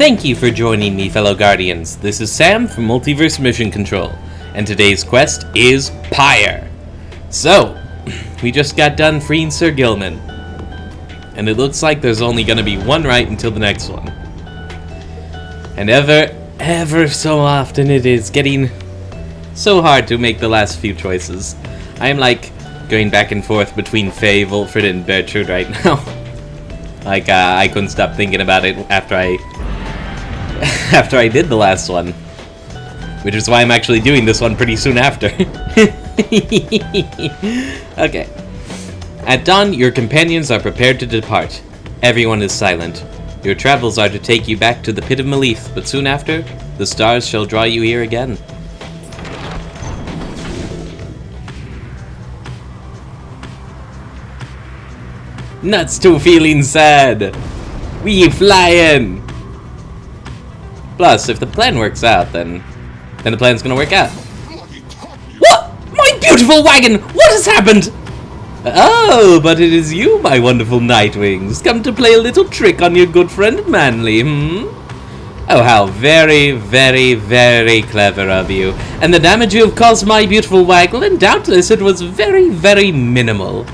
Thank you for joining me, fellow Guardians. This is Sam from Multiverse Mission Control, and today's quest is Pyre. So, we just got done freeing Sir Gilman, and it looks like there's only going to be one right until the next one. And ever so often it is getting so hard to make the last few choices. I am like going back and forth between Faye, Volfred, and Bertrude right now. Like, I couldn't stop thinking about it after I did the last one. Which is why I'm actually doing this one pretty soon after. Okay. At dawn, your companions are prepared to depart. Everyone is silent. Your travels are to take you back to the Pit of Malith, but soon after, the stars shall draw you here again. Nuts to feeling sad! We flying! Plus, if the plan works out, then the plan's gonna work out. What? My beautiful wagon! What has happened? Oh, but it is you, my wonderful Nightwings, come to play a little trick on your good friend Manly, Oh, how very, very, very clever of you. And the damage you have caused my beautiful wagon, and doubtless it was very, very minimal.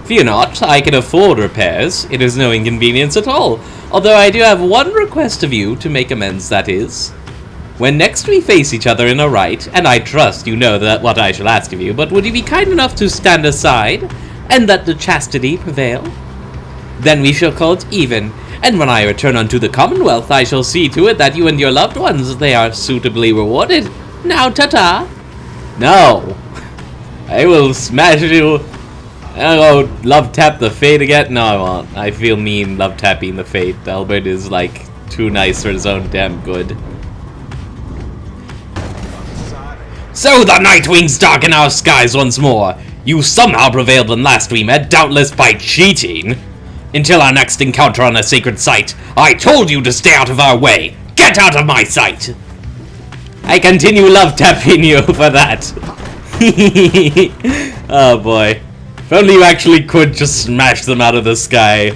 Fear not, I can afford repairs. It is no inconvenience at all. Although I do have one request of you to make amends, that is. When next we face each other in a right, and I trust you know that what I shall ask of you, but would you be kind enough to stand aside, and let the chastity prevail? Then we shall call it even, and when I return unto the Commonwealth, I shall see to it that you and your loved ones, they are suitably rewarded. Now, ta-ta! No! I will smash you. Oh, love tap the Fate again? No, I won't. I feel mean love tapping the Fate. Albert is like too nice for his own damn good. So the Nightwings darken our skies once more. You somehow prevailed when last we met, doubtless by cheating. Until our next encounter on a sacred site, I told you to stay out of our way. Get out of my sight! I continue love tapping you for that. Oh boy. If only you actually could just smash them out of the sky.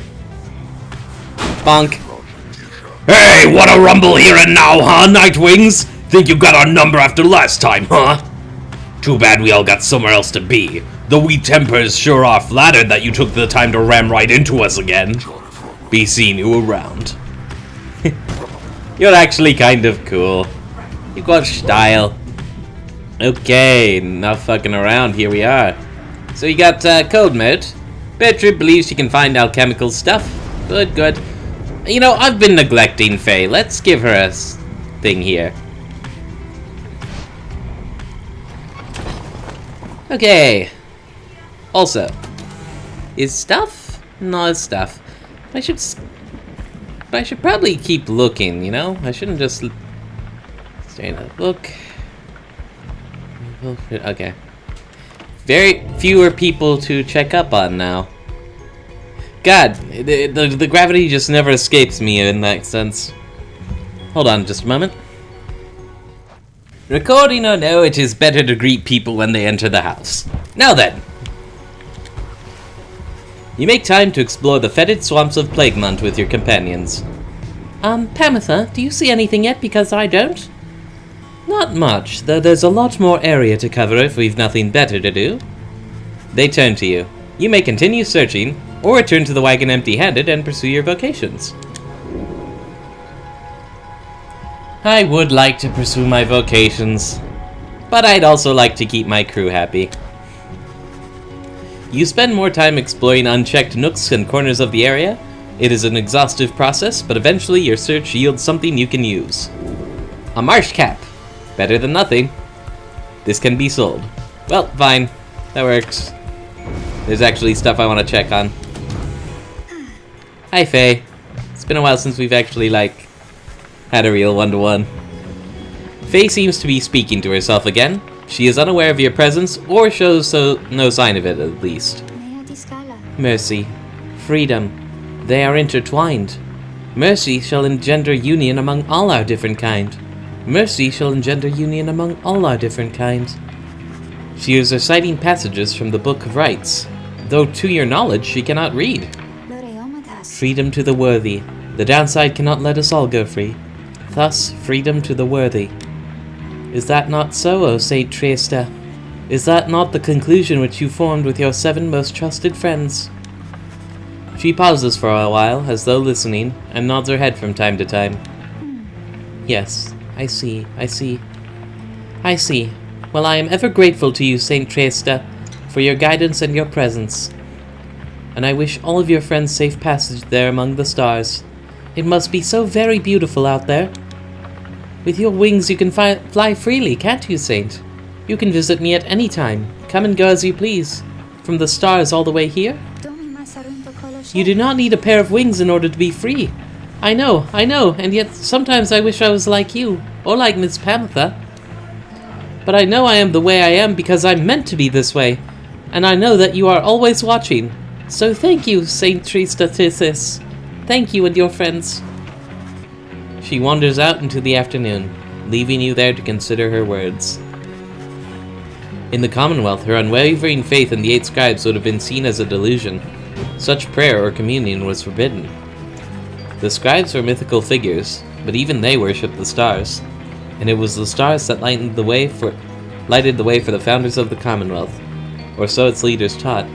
Bonk. Hey, what a rumble here and now, huh, Nightwings? Think you got our number after last time, huh? Too bad we all got somewhere else to be. Though we tempers sure are flattered that you took the time to ram right into us again. Be seeing you around. You're actually kind of cool. You got style. Okay, enough fucking around, here we are. So you got code mode. Bertrude believes she can find alchemical stuff. Good, good. You know, I've been neglecting Faye. Let's give her a thing here. Okay. Also, is stuff? No, it's stuff. I should probably keep looking, you know? I shouldn't just stay in the book. Okay. Very fewer people to check up on now. God, the gravity just never escapes me in that sense. Hold on just a moment. Recording or no, it is better to greet people when they enter the house. Now then. You make time to explore the fetid swamps of Plaguemont with your companions. Pamitha, do you see anything yet? Because I don't. Not much, though there's a lot more area to cover if we've nothing better to do. They turn to you. You may continue searching, or return to the wagon empty-handed and pursue your vocations. I would like to pursue my vocations, but I'd also like to keep my crew happy. You spend more time exploring unchecked nooks and corners of the area. It is an exhaustive process, but eventually your search yields something you can use. A marsh cap. Better than nothing. This can be sold. Well, fine. That works. There's actually stuff I want to check on. Hi, Faye. It's been a while since we've actually, like, had a real one-to-one. Faye seems to be speaking to herself again. She is unaware of your presence, or shows no sign of it, at least. Mercy. Freedom. They are intertwined. Mercy shall engender union among all our different kind. Mercy shall engender union among all our different kinds. She is reciting passages from the Book of Rites, though to your knowledge she cannot read. Freedom to the worthy. The downside cannot let us all go free. Thus, freedom to the worthy. Is that not so, O Saint Triesta? Is that not the conclusion which you formed with your 7 most trusted friends? She pauses for a while, as though listening, and nods her head from time to time. Yes, I see. I see. Well, I am ever grateful to you, Saint Triesta, for your guidance and your presence. And I wish all of your friends safe passage there among the stars. It must be so very beautiful out there. With your wings you can fly freely, can't you, Saint? You can visit me at any time. Come and go as you please. From the stars all the way here. You do not need a pair of wings in order to be free. I know, and yet sometimes I wish I was like you, or like Miss Pamitha. But I know I am the way I am because I'm meant to be this way, and I know that you are always watching. So thank you, Saint Tristatis. Thank you and your friends. She wanders out into the afternoon, leaving you there to consider her words. In the Commonwealth, her unwavering faith in the 8 scribes would have been seen as a delusion. Such prayer or communion was forbidden. The scribes were mythical figures, but even they worshipped the stars, and it was the stars that lighted the way for the founders of the Commonwealth, or so its leaders taught.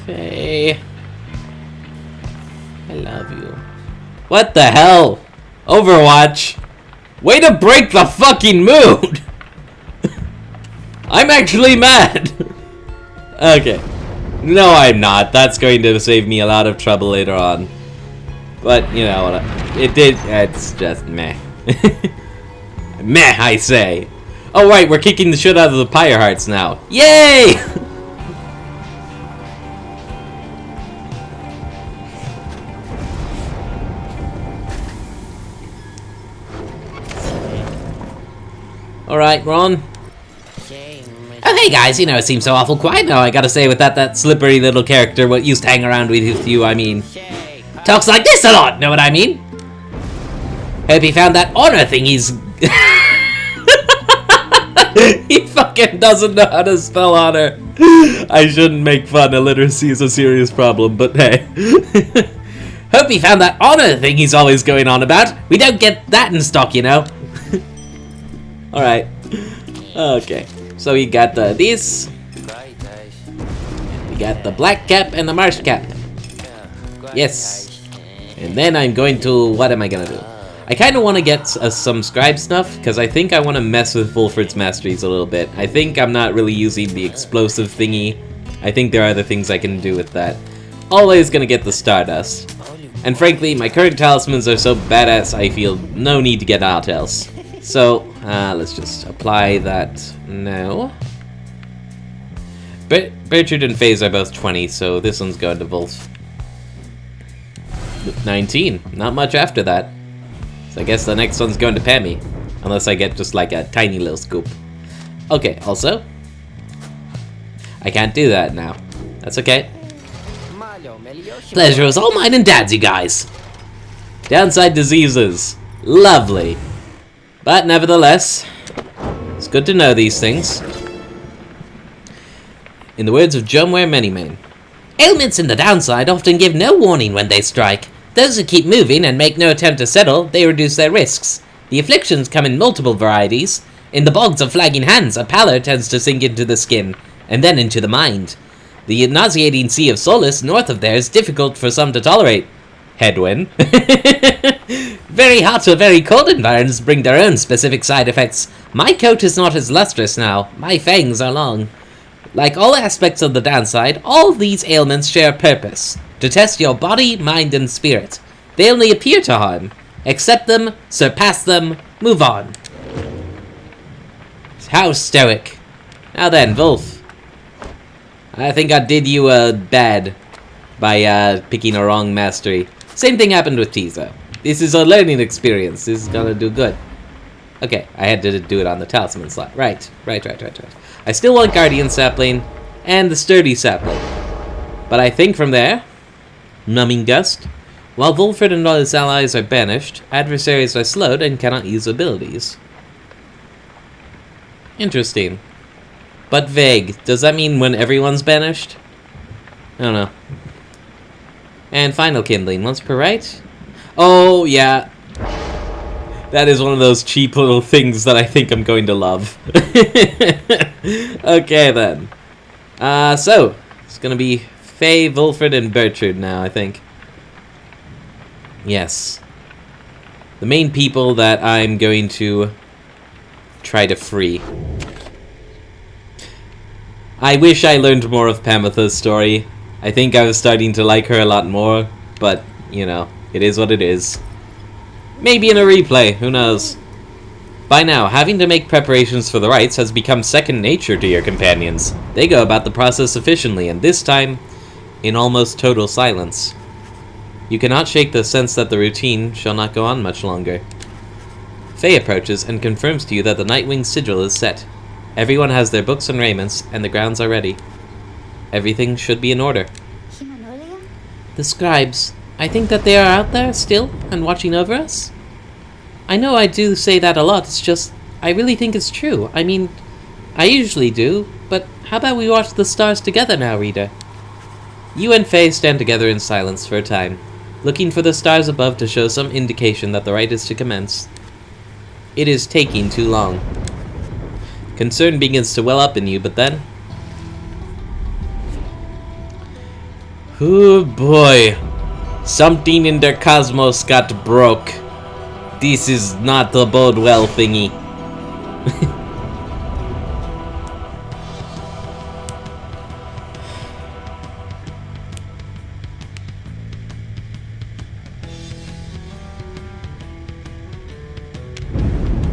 Faye, I love you. What the hell? Overwatch? Way to break the fucking mood! I'm actually mad! Okay. No, I'm not. That's going to save me a lot of trouble later on. But, you know, it's just meh. Meh, I say. Oh, right, we're kicking the shit out of the Pyre Hearts now. Yay! Alright, Ron. Oh, hey guys, you know, it seems so awful quiet now, I gotta say, with that slippery little character what used to hang around with you, I mean. Talks like this a lot, know what I mean? Hope he found that honor thing he's... He fucking doesn't know how to spell honor. I shouldn't make fun, illiteracy is a serious problem, but hey. Hope he found that honor thing he's always going on about. We don't get that in stock, you know. Alright. Okay. So we got this. We got the black cap and the marsh cap. Yes. And then I'm going to... What am I gonna do? I kind of want to get some scribe stuff, because I think I want to mess with Volfred's masteries a little bit. I think I'm not really using the explosive thingy. I think there are other things I can do with that. Always gonna get the Stardust. And frankly, my current talismans are so badass I feel no need to get out else. So, let's just apply that now. Bertrand and FaZe are both 20, so this one's going to Volf. 19. Not much after that. So I guess the next one's going to Pammy. Unless I get just like a tiny little scoop. Okay, also. I can't do that now. That's okay. Pleasure is all mine and Dad's, you guys. Downside diseases. Lovely. But nevertheless, it's good to know these things. In the words of Jumware Manymane, ailments in the downside often give no warning when they strike. Those who keep moving and make no attempt to settle, they reduce their risks. The afflictions come in multiple varieties. In the bogs of flagging hands, a pallor tends to sink into the skin, and then into the mind. The nauseating sea of Solus north of there is difficult for some to tolerate. Headwind. Very hot or very cold environments bring their own specific side effects. My coat is not as lustrous now. My fangs are long. Like all aspects of the downside, all these ailments share a purpose. To test your body, mind, and spirit. They only appear to harm. Accept them, surpass them, move on. How stoic. Now then, Volf. I think I did you bad by picking a wrong mastery. Same thing happened with Tiza. This is a learning experience. This is gonna do good. Okay, I had to do it on the talisman slot. Right. I still want Guardian Sapling and the Sturdy Sapling. But I think from there, Numbing Gust. While Volfred and all his allies are banished, adversaries are slowed and cannot use abilities. Interesting. But vague. Does that mean when everyone's banished? I don't know. And final kindling, once per right? Oh, yeah. That is one of those cheap little things that I think I'm going to love. Okay, then. So, it's gonna be Faye, Volfred, and Bertrude now, I think. Yes. The main people that I'm going to try to free. I wish I learned more of Pamitha's story. I think I was starting to like her a lot more, but, you know, it is what it is. Maybe in a replay, who knows. By now, having to make preparations for the rites has become second nature to your companions. They go about the process efficiently, and this time, in almost total silence. You cannot shake the sense that the routine shall not go on much longer. Faye approaches and confirms to you that the Nightwing's sigil is set. Everyone has their books and raiments, and the grounds are ready. Everything should be in order. The scribes, I think that they are out there still and watching over us? I know I do say that a lot, it's just, I really think it's true. I mean, I usually do, but how about we watch the stars together now, reader? You and Faye stand together in silence for a time, looking for the stars above to show some indication that the rite is to commence. It is taking too long. Concern begins to well up in you, but then... Oh boy. Something in their cosmos got broke. This is not a bode well thingy.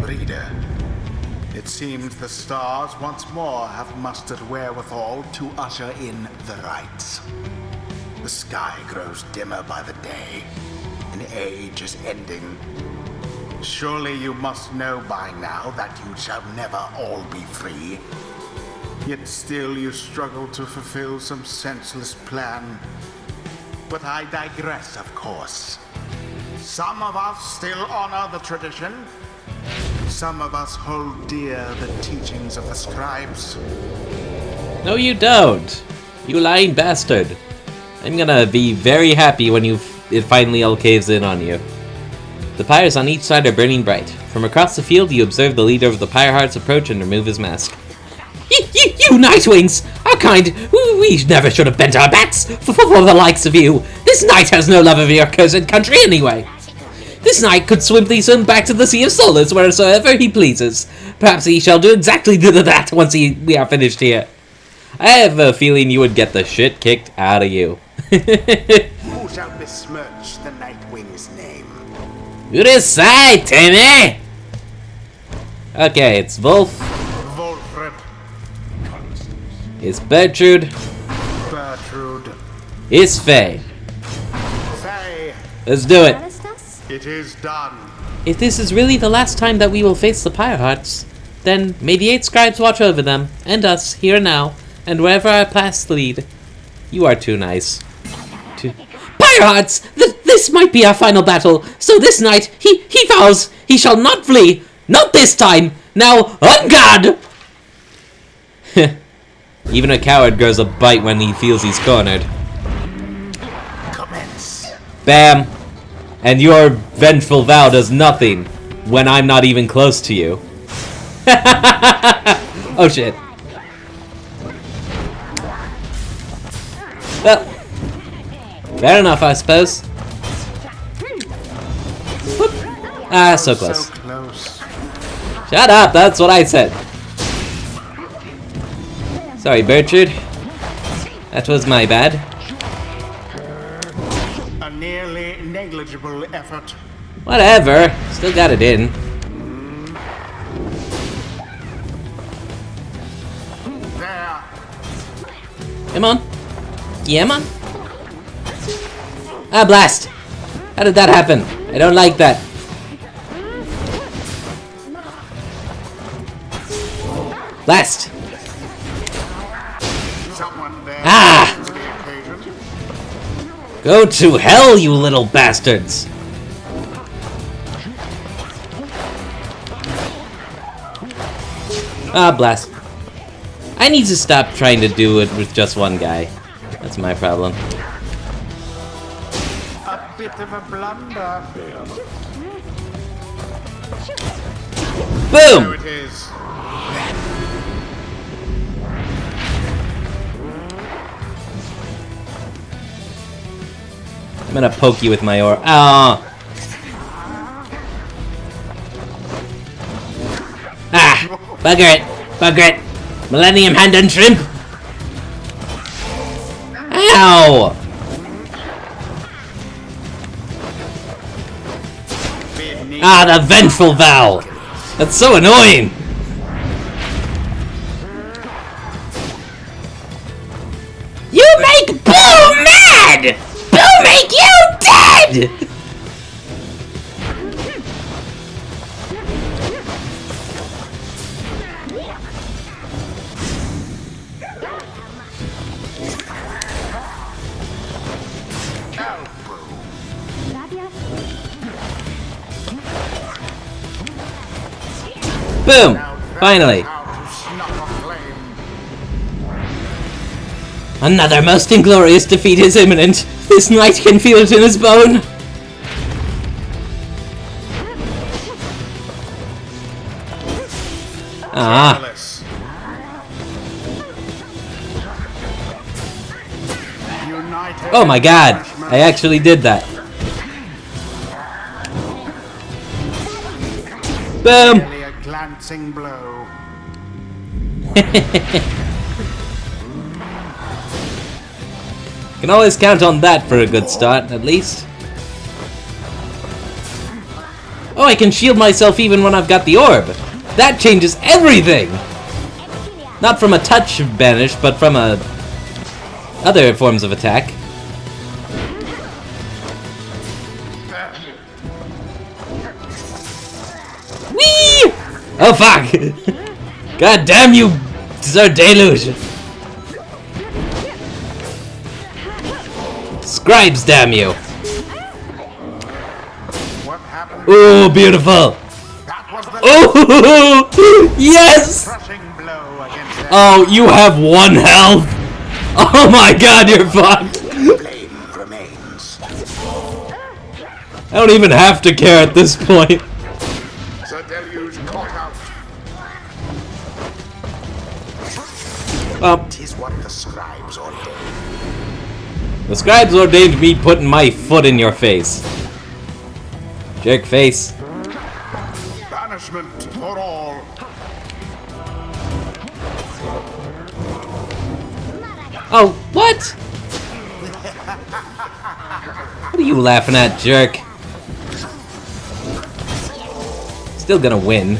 Reader, it seems the stars once more have mustered wherewithal to usher in the rites. The sky grows dimmer by the day. An age is ending. Surely you must know by now that you shall never all be free. Yet still you struggle to fulfill some senseless plan. But I digress, of course. Some of us still honor the tradition. Some of us hold dear the teachings of the scribes. No, you don't. You lying bastard. I'm gonna be very happy when it finally all caves in on you. The pyres on each side are burning bright. From across the field, you observe the leader of the Pyre Hearts approach and remove his mask. You Nightwings! How kind! We never should have bent our backs for the likes of you! This knight has no love of your cursed country anyway! This knight could simply swim back to the Sea of Solace wheresoever he pleases. Perhaps he shall do exactly that once we are finished here. I have a feeling you would get the shit kicked out of you. Who shall besmirch the Nightwing's name? You decide, Timmy! Okay, it's Volfred. It's Bertrude. Bertrude. It's Faye. Faye. Let's do it. It is done. If this is really the last time that we will face the Pyre Hearts, then may the 8 scribes watch over them, and us, here and now, and wherever our paths lead. You are too nice. Pyre Hearts! This might be our final battle, so this night, he vows he shall not flee! Not this time! Now, on guard! Even a coward grows a bite when he feels he's cornered. Commence. Bam! And your vengeful vow does nothing when I'm not even close to you. Oh shit. Well, fair enough, I suppose. Whoop. Ah, so close. So close. Shut up, that's what I said. Sorry, Bertrude. That was my bad. A nearly negligible effort. Whatever, still got it in. There. Come on. Yeah, man. Ah, blast! How did that happen? I don't like that. Blast! Someone there. Ah! To the occasion. Go to hell, you little bastards! Ah, blast. I need to stop trying to do it with just one guy. That's my problem. bit of a blunder. Boom! There it is. I'm gonna poke you with my orb. Ah! Ah! Bugger it! Bugger it! Millennium Hand and Shrimp! Ow! Ah, the vengeful Val! That's so annoying! You make Boo mad! Boo make you dead! Boom! Finally! Another most inglorious defeat is imminent. This knight can feel it in his bone. Ah. Oh my god! I actually did that. Boom! A glancing blow. Can always count on that for a good start, at least. Oh, I can shield myself even when I've got the orb. That changes everything! Not from a touch banish, but from other forms of attack. Whee! Oh fuck! God damn you, Sir Deluge! Scribes, damn you! What happened? Oh, beautiful! That was the Oh, yes! crushing blow against that Oh, you have 1 health! Oh my god, you're fucked! flame remains. I don't even have to care at this point. The deluge caught out. Well, Tis what the scribes ordained. the scribes ordained me putting my foot in your face. Jerk face. Banishment for all. Oh, what? What are you laughing at, jerk? Still gonna win.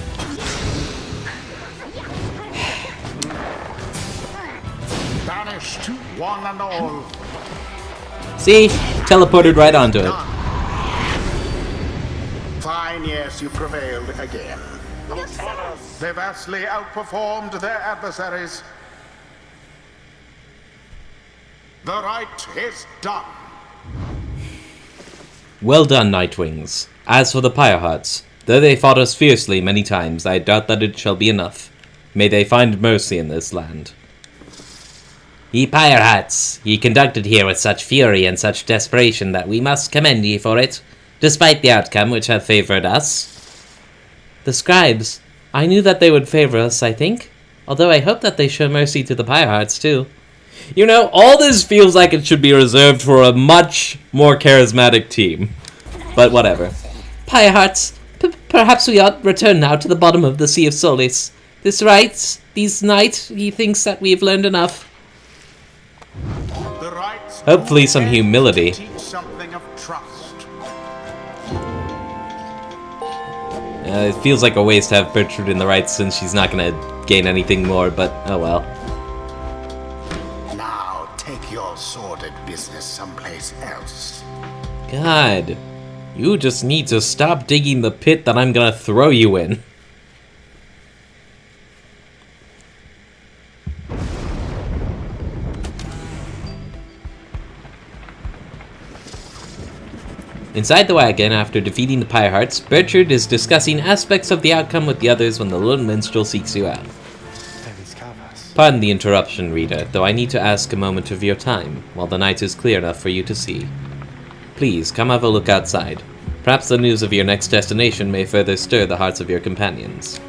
Banished, one and all. See? Teleported right onto it. Fine, yes, you prevailed again. They vastly outperformed their adversaries. The right is done. Well done, Nightwings. As for the Pyrehearts, though they fought us fiercely many times, I doubt that it shall be enough. May they find mercy in this land. Ye Pyrehearts, ye conducted here with such fury and such desperation that we must commend ye for it, despite the outcome which hath favoured us. The scribes, I knew that they would favour us, I think, although I hope that they show mercy to the Pyrehearts too. You know, all this feels like it should be reserved for a much more charismatic team. But whatever. Pyrehearts, perhaps we ought return now to the bottom of the Sea of Solace. This night, he thinks that we have learned enough. The rights Hopefully some humility. teach something of trust. It feels like a waste to have Bertrude in the right since she's not gonna gain anything more, but oh well. Now take your sordid business someplace else. God, you just need to stop digging the pit that I'm gonna throw you in. Inside the wagon, after defeating the Pyrehearts, Bertrude is discussing aspects of the outcome with the others when the lone minstrel seeks you out. Pardon the interruption, reader, though I need to ask a moment of your time, while the night is clear enough for you to see. Please, come have a look outside. Perhaps the news of your next destination may further stir the hearts of your companions.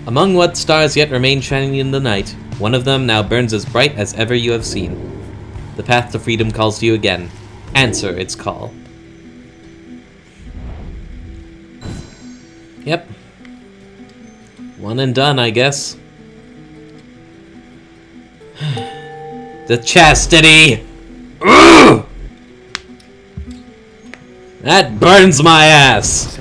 Among what stars yet remain shining in the night, one of them now burns as bright as ever you have seen. The path to freedom calls to you again. Answer its call. Yep. One and done, I guess. The Chastity! Ugh! That burns my ass!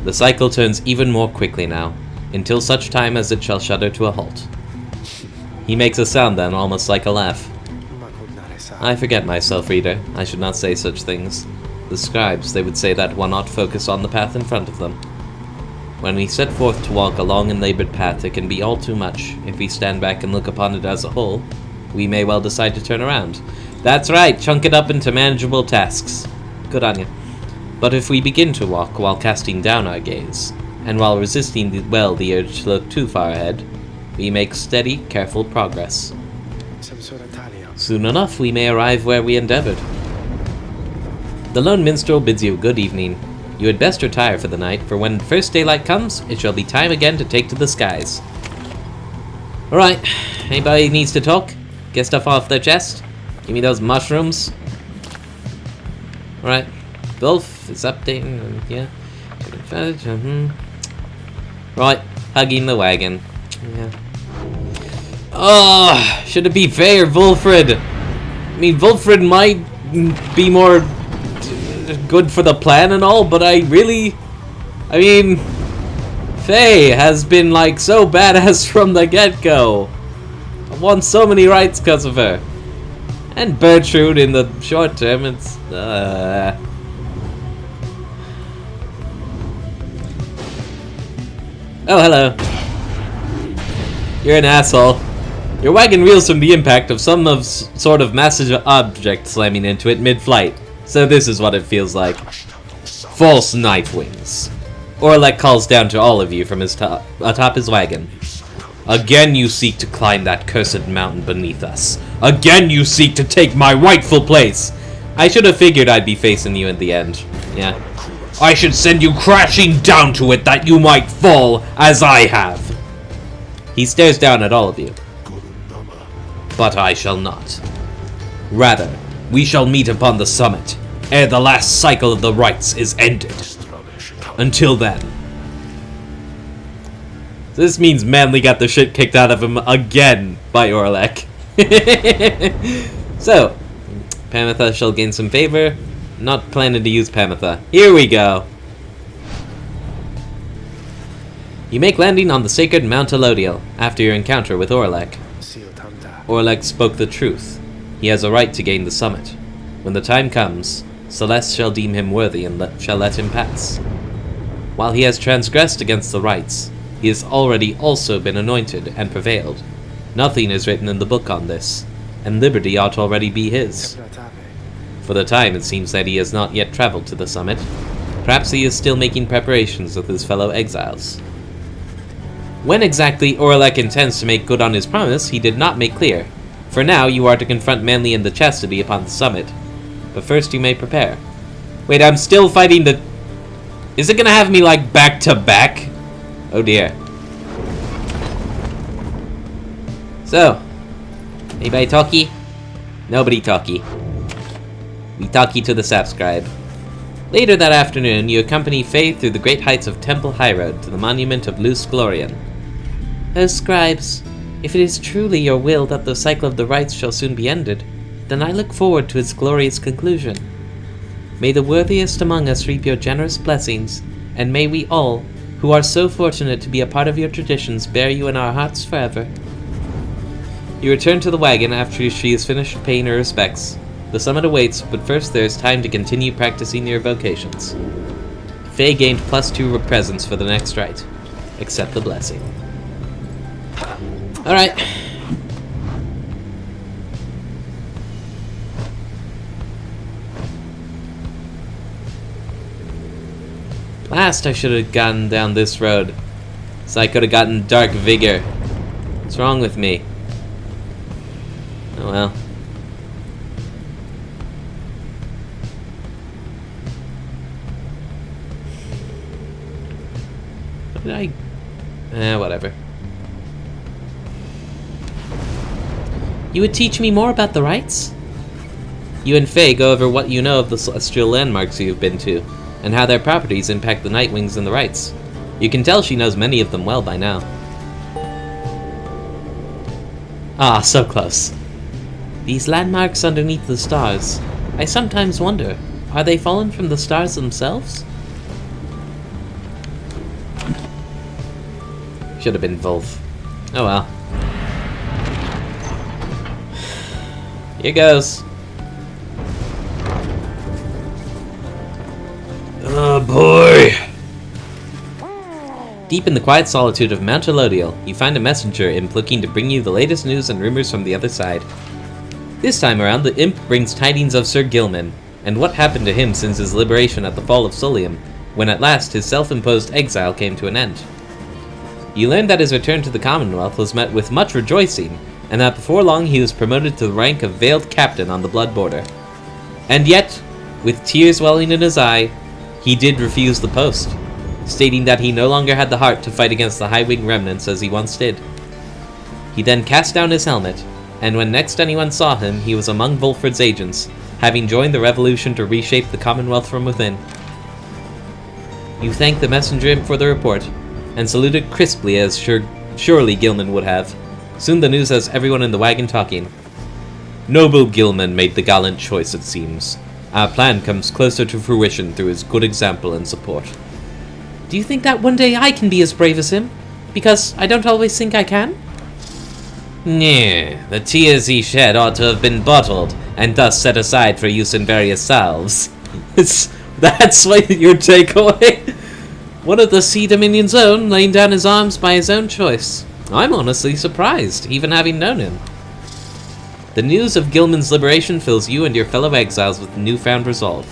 The cycle turns even more quickly now, until such time as it shall shudder to a halt. He makes a sound then, almost like a laugh. I forget myself, reader. I should not say such things. The scribes, they would say that one ought focus on the path in front of them. When we set forth to walk a long and labored path, it can be all too much. If we stand back and look upon it as a whole, we may well decide to turn around. That's right, chunk it up into manageable tasks. Good on you. But if we begin to walk while casting down our gaze, and while resisting the urge to look too far ahead, we make steady, careful progress. Soon enough, we may arrive where we endeavored. The lone minstrel bids you good evening. You had best retire for the night, for when first daylight comes, it shall be time again to take to the skies. Alright, anybody needs to talk? Get stuff off their chest? Give me those mushrooms. Alright, Wolf is updating, yeah. Right, hugging the wagon. Yeah. Oh, should it be fair, Volfred? I mean, Volfred might be more good for the plan and all, but I mean, Faye has been like so badass from the get-go. I've won so many rights because of her. And Bertrude in the short term, it's Oh, hello. You're an asshole. Your wagon reels from the impact of some sort of massive object slamming into it mid-flight. So this is what it feels like. False night wings. Orlek calls down to all of you from his atop his wagon. Again you seek to climb that cursed mountain beneath us. Again you seek to take my rightful place. I should have figured I'd be facing you in the end. Yeah. I should send you crashing down to it that you might fall, as I have. He stares down at all of you. But I shall not. Rather, we shall meet upon the summit, ere the last cycle of the rites is ended. Until then. This means Manly got the shit kicked out of him again by Orlek. So, Pamitha shall gain some favor. Not planning to use Pamitha. Here we go. You make landing on the sacred Mount Elodiel after your encounter with Orlek. Orlek spoke the truth. He has a right to gain the summit. When the time comes, Celeste shall deem him worthy and shall let him pass. While he has transgressed against the rites, he has already also been anointed and prevailed. Nothing is written in the book on this, and liberty ought already be his. For the time it seems that he has not yet traveled to the summit. Perhaps he is still making preparations with his fellow exiles. When exactly Orlek intends to make good on his promise, he did not make clear. For now, you are to confront Manly and the Chastity upon the summit. But first you may prepare. Wait, I'm still fighting the... Is it gonna have me, like, back to back? Oh dear. So, anybody talkie? Nobody talkie. We talkie to the subscribe. Later that afternoon, you accompany Faye through the great heights of Temple High Road to the monument of Luce Glorian. O scribes, if it is truly your will that the cycle of the rites shall soon be ended, then I look forward to its glorious conclusion. May the worthiest among us reap your generous blessings, and may we all, who are so fortunate to be a part of your traditions, bear you in our hearts forever. You return to the wagon after she has finished paying her respects. The summit awaits, but first there is time to continue practicing your vocations. Faye gained +2 presents for the next rite. Accept the blessing. Alright. Last I should have gone down this road, so I could have gotten Dark Vigor. What's wrong with me? Oh well. Did I... whatever. You would teach me more about the rites? You and Faye go over what you know of the celestial landmarks you have been to, and how their properties impact the Nightwings and the rites. You can tell she knows many of them well by now. Ah, so close. These landmarks underneath the stars. I sometimes wonder, are they fallen from the stars themselves? Should have been Volf. Oh well. Here goes. Oh boy! Deep in the quiet solitude of Mount Elodial, you find a messenger imp looking to bring you the latest news and rumors from the other side. This time around, the imp brings tidings of Sir Gilman, and what happened to him since his liberation at the fall of Solium, when at last his self-imposed exile came to an end. You learned that his return to the Commonwealth was met with much rejoicing, and that before long he was promoted to the rank of Veiled Captain on the Blood Border. And yet, with tears welling in his eye, he did refuse the post, stating that he no longer had the heart to fight against the High-Wing remnants as he once did. He then cast down his helmet, and when next anyone saw him, he was among Volfred's agents, having joined the revolution to reshape the Commonwealth from within. You thanked the messenger imp for the report, and saluted crisply as surely Gilman would have. Soon the news has everyone in the wagon talking. Noble Gilman made the gallant choice, it seems. Our plan comes closer to fruition through his good example and support. Do you think that one day I can be as brave as him? Because I don't always think I can? Nah, the tears he shed ought to have been bottled, and thus set aside for use in various salves. That's like your takeaway? One of the Sea Dominion's own, laying down his arms by his own choice. I'm honestly surprised, even having known him. The news of Gilman's liberation fills you and your fellow exiles with newfound resolve.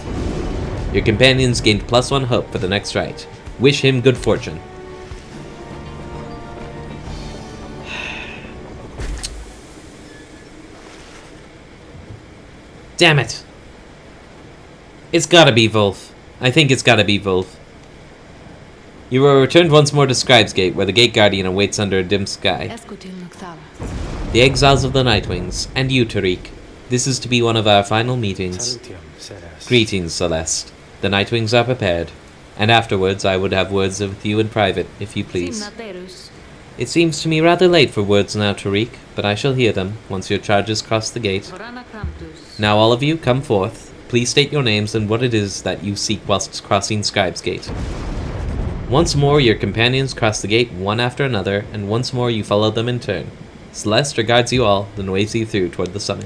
Your companions gained +1 hope for the next rite. Wish him good fortune. Damn it. It's gotta be Volf. I think it's gotta be Volf. You are returned once more to Scribe's Gate, where the Gate Guardian awaits under a dim sky. The exiles of the Nightwings, and you, Tariq. This is to be one of our final meetings. Greetings, Celeste. The Nightwings are prepared, and afterwards I would have words with you in private, if you please. It seems to me rather late for words now, Tariq, but I shall hear them, once your charges cross the gate. Now all of you, come forth. Please state your names and what it is that you seek whilst crossing Scribe's Gate. Once more your companions cross the gate one after another, and once more you follow them in turn. Celeste regards you all, then waves you through toward the summit.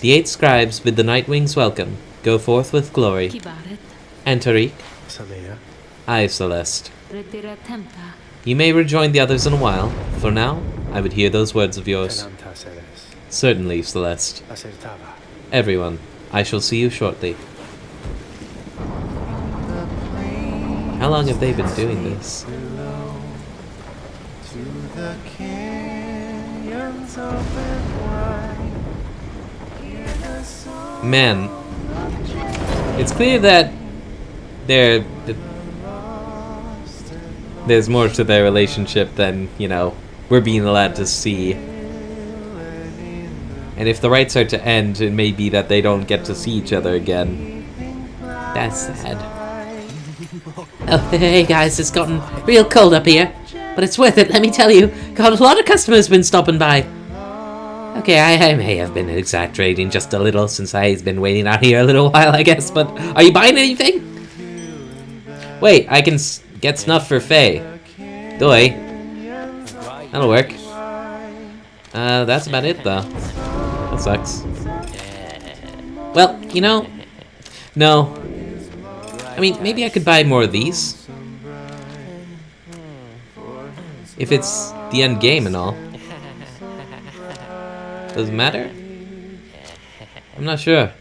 The 8 scribes bid the Nightwings welcome. Go forth with glory. And Tariq? Aye, Celeste. You may rejoin the others in a while. For now, I would hear those words of yours. Certainly, Celeste. Everyone, I shall see you shortly. How long have they been doing this? Man, it's clear that there's more to their relationship than, you know, we're being allowed to see. And if the rites are to end, it may be that they don't get to see each other again. That's sad. Oh, hey guys, it's gotten real cold up here. But it's worth it, let me tell you. Got a lot of customers been stopping by. Okay, I may have been exaggerating just a little since I've been waiting out here a little while, I guess. But are you buying anything? Wait, I can get snuff for Faye. Doi. That'll work. That's about it, though. That sucks. Well, you know, no. I mean, maybe I could buy more of these. If it's the end game and all. Does it matter? I'm not sure.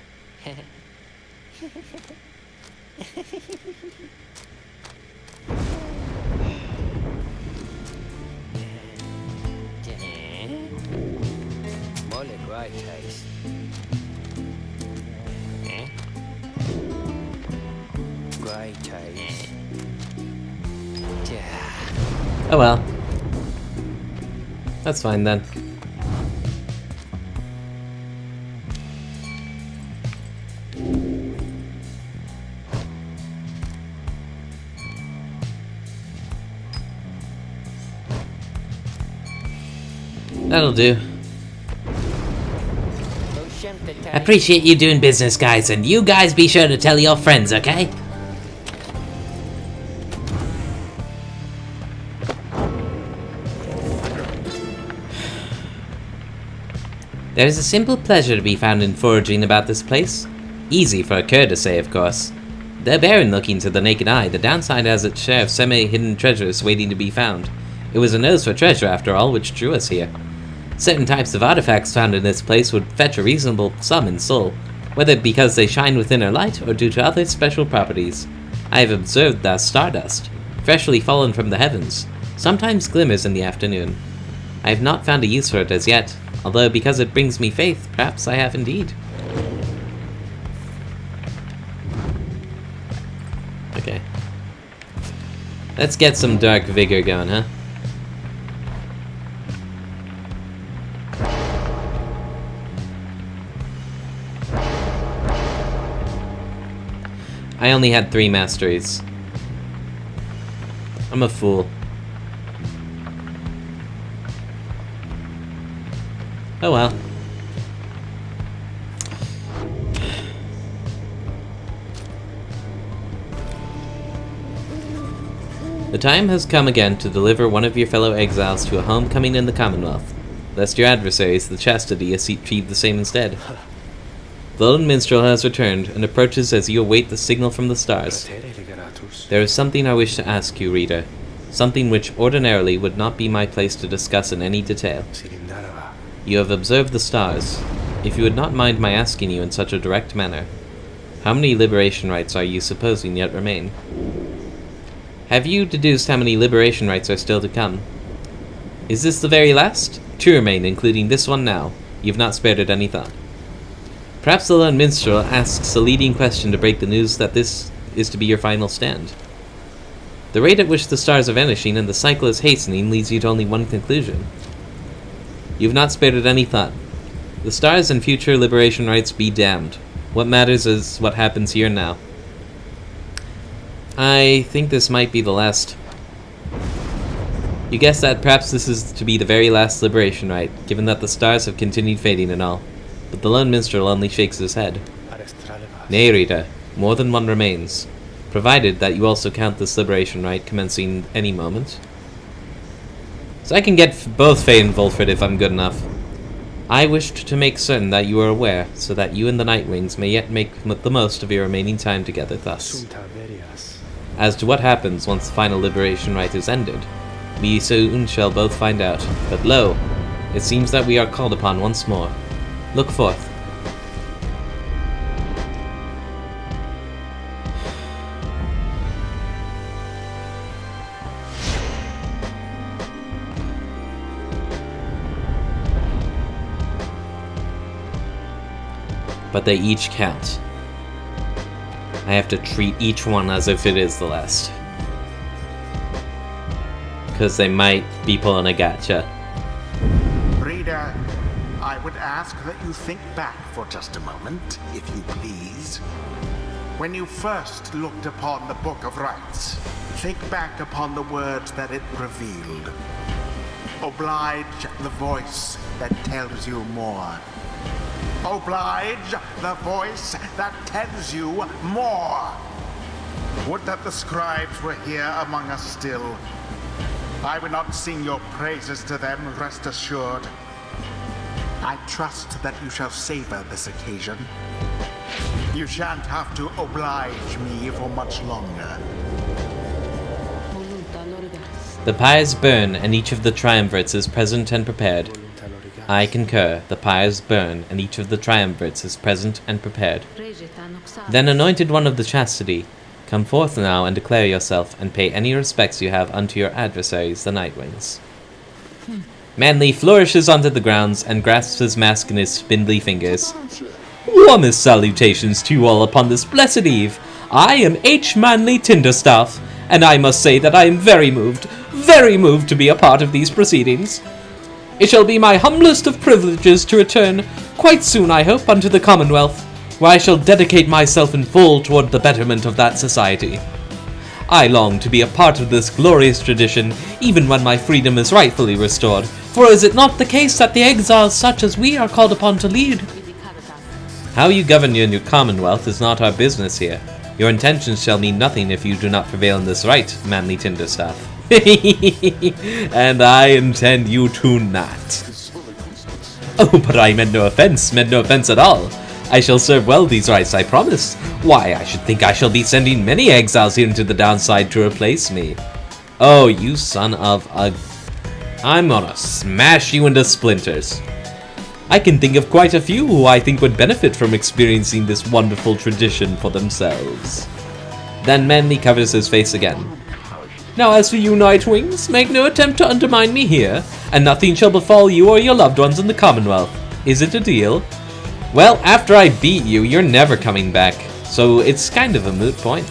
Oh well. That's fine then. That'll do. I appreciate you doing business, guys, and you guys be sure to tell your friends, okay? There is a simple pleasure to be found in foraging about this place. Easy for a cur to say, of course. Though barren looking to the naked eye, the downside has its share of semi-hidden treasures waiting to be found. It was a nose for treasure, after all, which drew us here. Certain types of artifacts found in this place would fetch a reasonable sum in soul, whether because they shine with inner light or due to other special properties. I have observed that stardust, freshly fallen from the heavens, sometimes glimmers in the afternoon. I have not found a use for it as yet, although because it brings me faith, perhaps I have indeed. Okay. Let's get some dark vigor going, huh? I only had 3 masteries. I'm a fool. Oh well. The time has come again to deliver one of your fellow exiles to a homecoming in the Commonwealth, lest your adversaries, the Chastity, achieve the same instead. The lone minstrel has returned, and approaches as you await the signal from the stars. There is something I wish to ask you, reader. Something which ordinarily would not be my place to discuss in any detail. You have observed the stars. If you would not mind my asking you in such a direct manner, how many liberation rites are you supposing yet remain? Have you deduced how many liberation rites are still to come? Is this the very last? 2 remain, including this one now. You've not spared it any thought. Perhaps the lone minstrel asks a leading question to break the news that this is to be your final stand. The rate at which the stars are vanishing and the cycle is hastening leads you to only one conclusion. You've not spared it any thought. The stars and future liberation rites be damned. What matters is what happens here now. I think this might be the last. You guessed that perhaps this is to be the very last liberation rite, given that the stars have continued fading and all. But the lone minstrel only shakes his head. Nay, reader, more than one remains, provided that you also count this liberation rite commencing any moment. So I can get both Faye and Volfred if I'm good enough. I wished to make certain that you are aware, so that you and the Nightwings may yet make the most of your remaining time together thus. As to what happens once the final liberation rite is ended, we soon shall both find out. But lo, it seems that we are called upon once more. Look forth. But they each count. I have to treat each one as if it is the last. Because they might be pulling a gotcha. Reader, I would ask that you think back for just a moment, if you please. When you first looked upon the Book of Rites, think back upon the words that it revealed. Oblige the voice that tells you more. Oblige the voice that tells you more. Would that the scribes were here among us still. I would not sing your praises to them, rest assured. I trust that you shall savor this occasion. You shan't have to oblige me for much longer. The pyres burn, and each of the triumvirates is present and prepared. I concur. The pyres burn, and each of the triumvirates is present and prepared. Then, anointed one of the Chastity, come forth now and declare yourself, and pay any respects you have unto your adversaries, the Nightwings. Manly flourishes onto the grounds and grasps his mask in his spindly fingers. Warmest salutations to you all upon this blessed eve. I am H. Manly Tinderstaff, and I must say that I am very moved to be a part of these proceedings. It shall be my humblest of privileges to return, quite soon I hope, unto the Commonwealth, where I shall dedicate myself in full toward the betterment of that society. I long to be a part of this glorious tradition, even when my freedom is rightfully restored, for is it not the case that the exiles such as we are called upon to lead? How you govern your new Commonwealth is not our business here. Your intentions shall mean nothing if you do not prevail in this right, manly Tinderstaff. And I intend you to not. Oh, but I meant no offense at all. I shall serve well these rights, I promise. Why, I should think I shall be sending many exiles here into the downside to replace me. Oh, you son of a... I'm gonna smash you into splinters. I can think of quite a few who I think would benefit from experiencing this wonderful tradition for themselves. Then Manly covers his face again. Now as for you, Nightwings, make no attempt to undermine me here, and nothing shall befall you or your loved ones in the Commonwealth. Is it a deal? Well, after I beat you, you're never coming back, so it's kind of a moot point.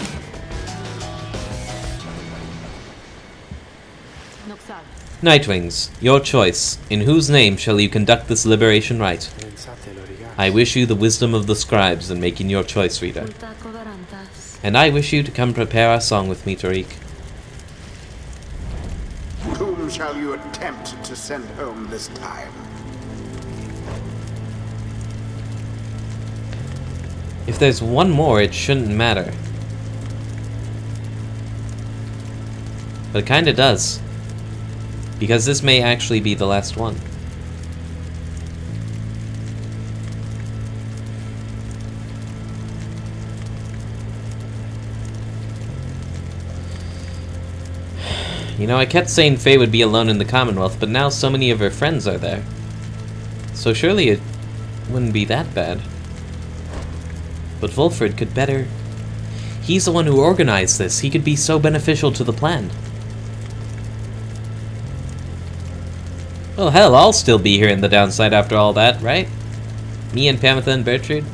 Nightwings, your choice. In whose name shall you conduct this liberation rite? I wish you the wisdom of the scribes in making your choice, reader. And I wish you to come prepare our song with me, Tariq. Whom shall you attempt to send home this time? If there's one more, it shouldn't matter. But it kinda does. Because this may actually be the last one. You know, I kept saying Faye would be alone in the Commonwealth, but now so many of her friends are there. So surely it wouldn't be that bad. But Volfred could better... He's the one who organized this. He could be so beneficial to the plan. Well, hell, I'll still be here in the downside after all that, right? Me and Pamitha and Bertrude?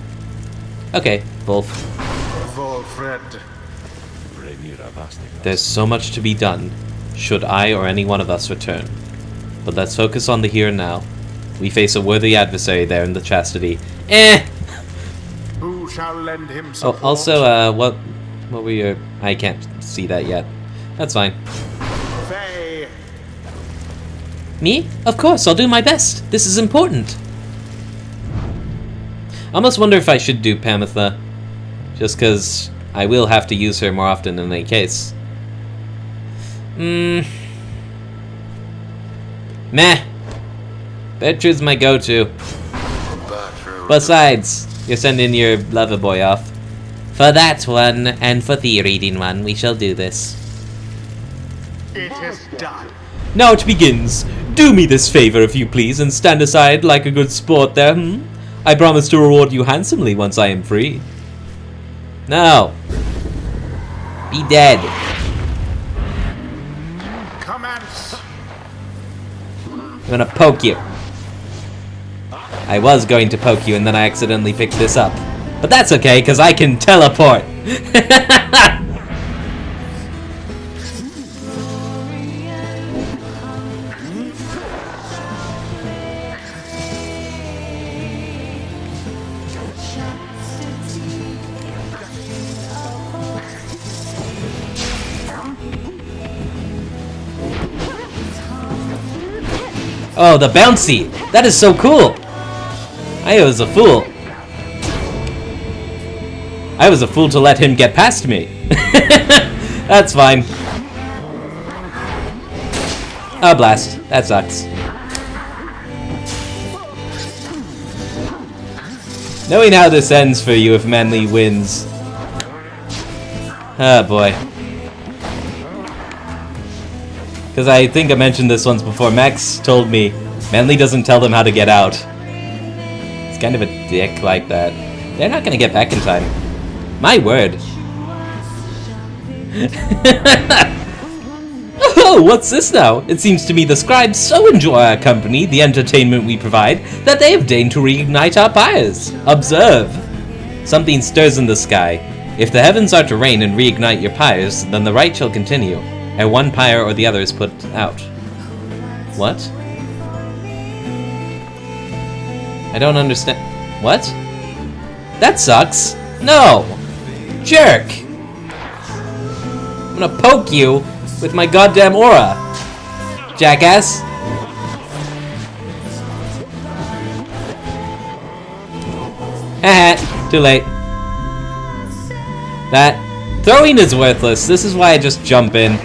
Okay, Volf. Volfred. There's so much to be done, should I or any one of us return. But let's focus on the here and now. We face a worthy adversary there in the Chastity. Who shall lend him Oh, support? also, what were your... I can't see that yet. That's fine. Faye. Me? Of course, I'll do my best. This is important. I almost wonder if I should do Pamitha. Just because I will have to use her more often in any case. Meh. Bertrude's my go-to. Besides, you're sending your lover boy off. For that one, and for the reading one, we shall do this. It is done. Now it begins. Do me this favor, if you please, and stand aside like a good sport there, I promise to reward you handsomely once I am free. Now. Be dead. Commence. I'm gonna poke you. I was going to poke you and then I accidentally picked this up. But that's okay, because I can teleport. Oh, the bouncy! That is so cool! I was a fool. I was a fool to let him get past me. That's fine. Oh, blast. That sucks. Knowing how this ends for you if Manly wins. Oh, boy. Because I think I mentioned this once before. Max told me Manly doesn't tell them how to get out. It's kind of a dick like that. They're not going to get back in time. My word. Oh, what's this now? It seems to me the scribes so enjoy our company, the entertainment we provide, that they have deigned to reignite our pyres. Observe. Something stirs in the sky. If the heavens are to rain and reignite your pyres, then the rite shall continue, and one pyre or the other is put out. What? I don't understand. What? That sucks. No! Jerk! I'm gonna poke you with my goddamn aura, jackass. Haha, too late. That throwing is worthless. This is why I just jump in.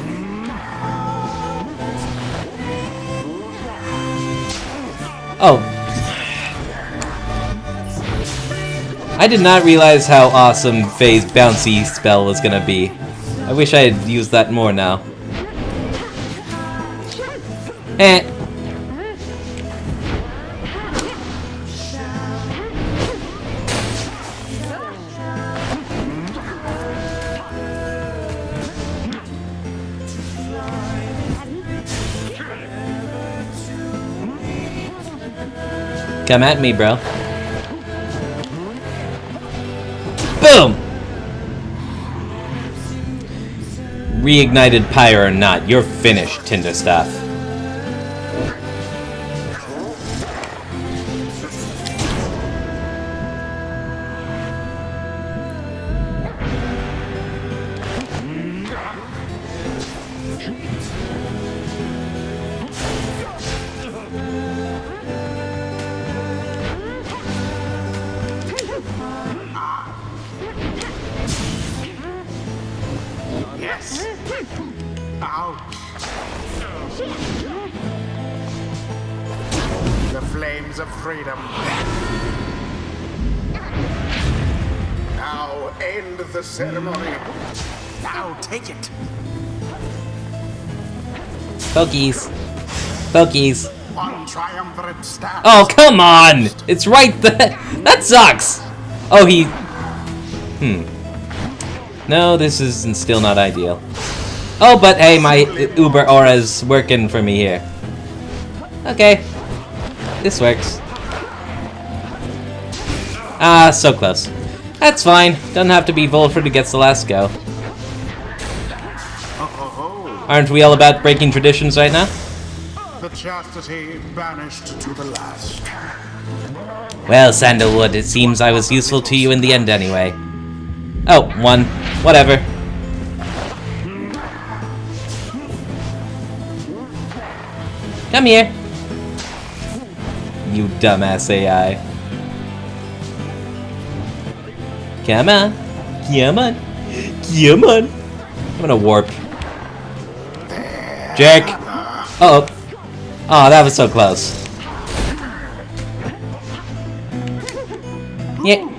Oh. I did not realize how awesome Faye's bouncy spell was gonna be. I wish I had used that more now. Eh. Come at me, bro. Boom! Reignited Pyre or not, you're finished, Tinderstaff. Yes. Out. The flames of freedom. Now end the ceremony. Now take it. Pokies. Pokies. One triumvirate staff. Oh, come on! It's right there. That sucks! Oh, he... No, this is still not ideal. Oh, but hey, my Uber aura's working for me here. Okay. This works. Ah, so close. That's fine. Doesn't have to be Volfred who gets the last go. Aren't we all about breaking traditions right now? The Chastity banished to the last. Well, Sandalwood, it seems I was useful to you in the end anyway. Oh, one. Whatever. Come here. You dumbass AI. Come on. Come on. Come on. I'm gonna warp. Jerk. Uh-oh. Oh, that was so close. Yeah.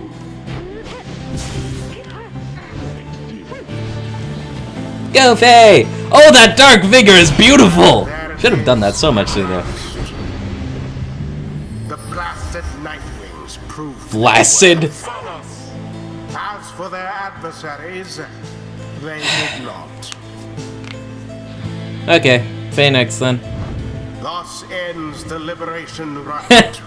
Go, Faye! Oh, that dark vigor is beautiful! Should have done that so much sooner. The blasted Nightwings proved Blasted? As for their adversaries, they did not. Okay, Faye next then. Thus ends the liberation rite.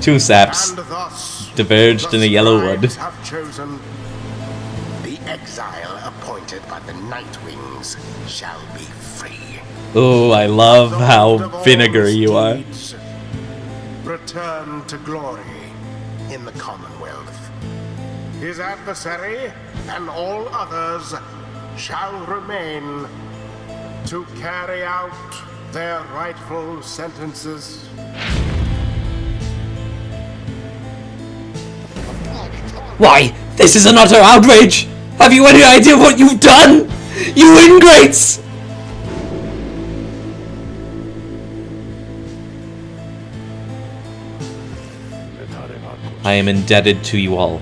Two saps And thus diverged in a yellow wood. scribes have chosen the exile appointed by the Nightwings shall be free. Oh, I love Those how of all vinegar you are. misdeeds return to glory in the Commonwealth. His adversary and all others shall remain to carry out their rightful sentences. Why, this is an utter outrage! Have you any idea what you've done? You ingrates! I am indebted to you all.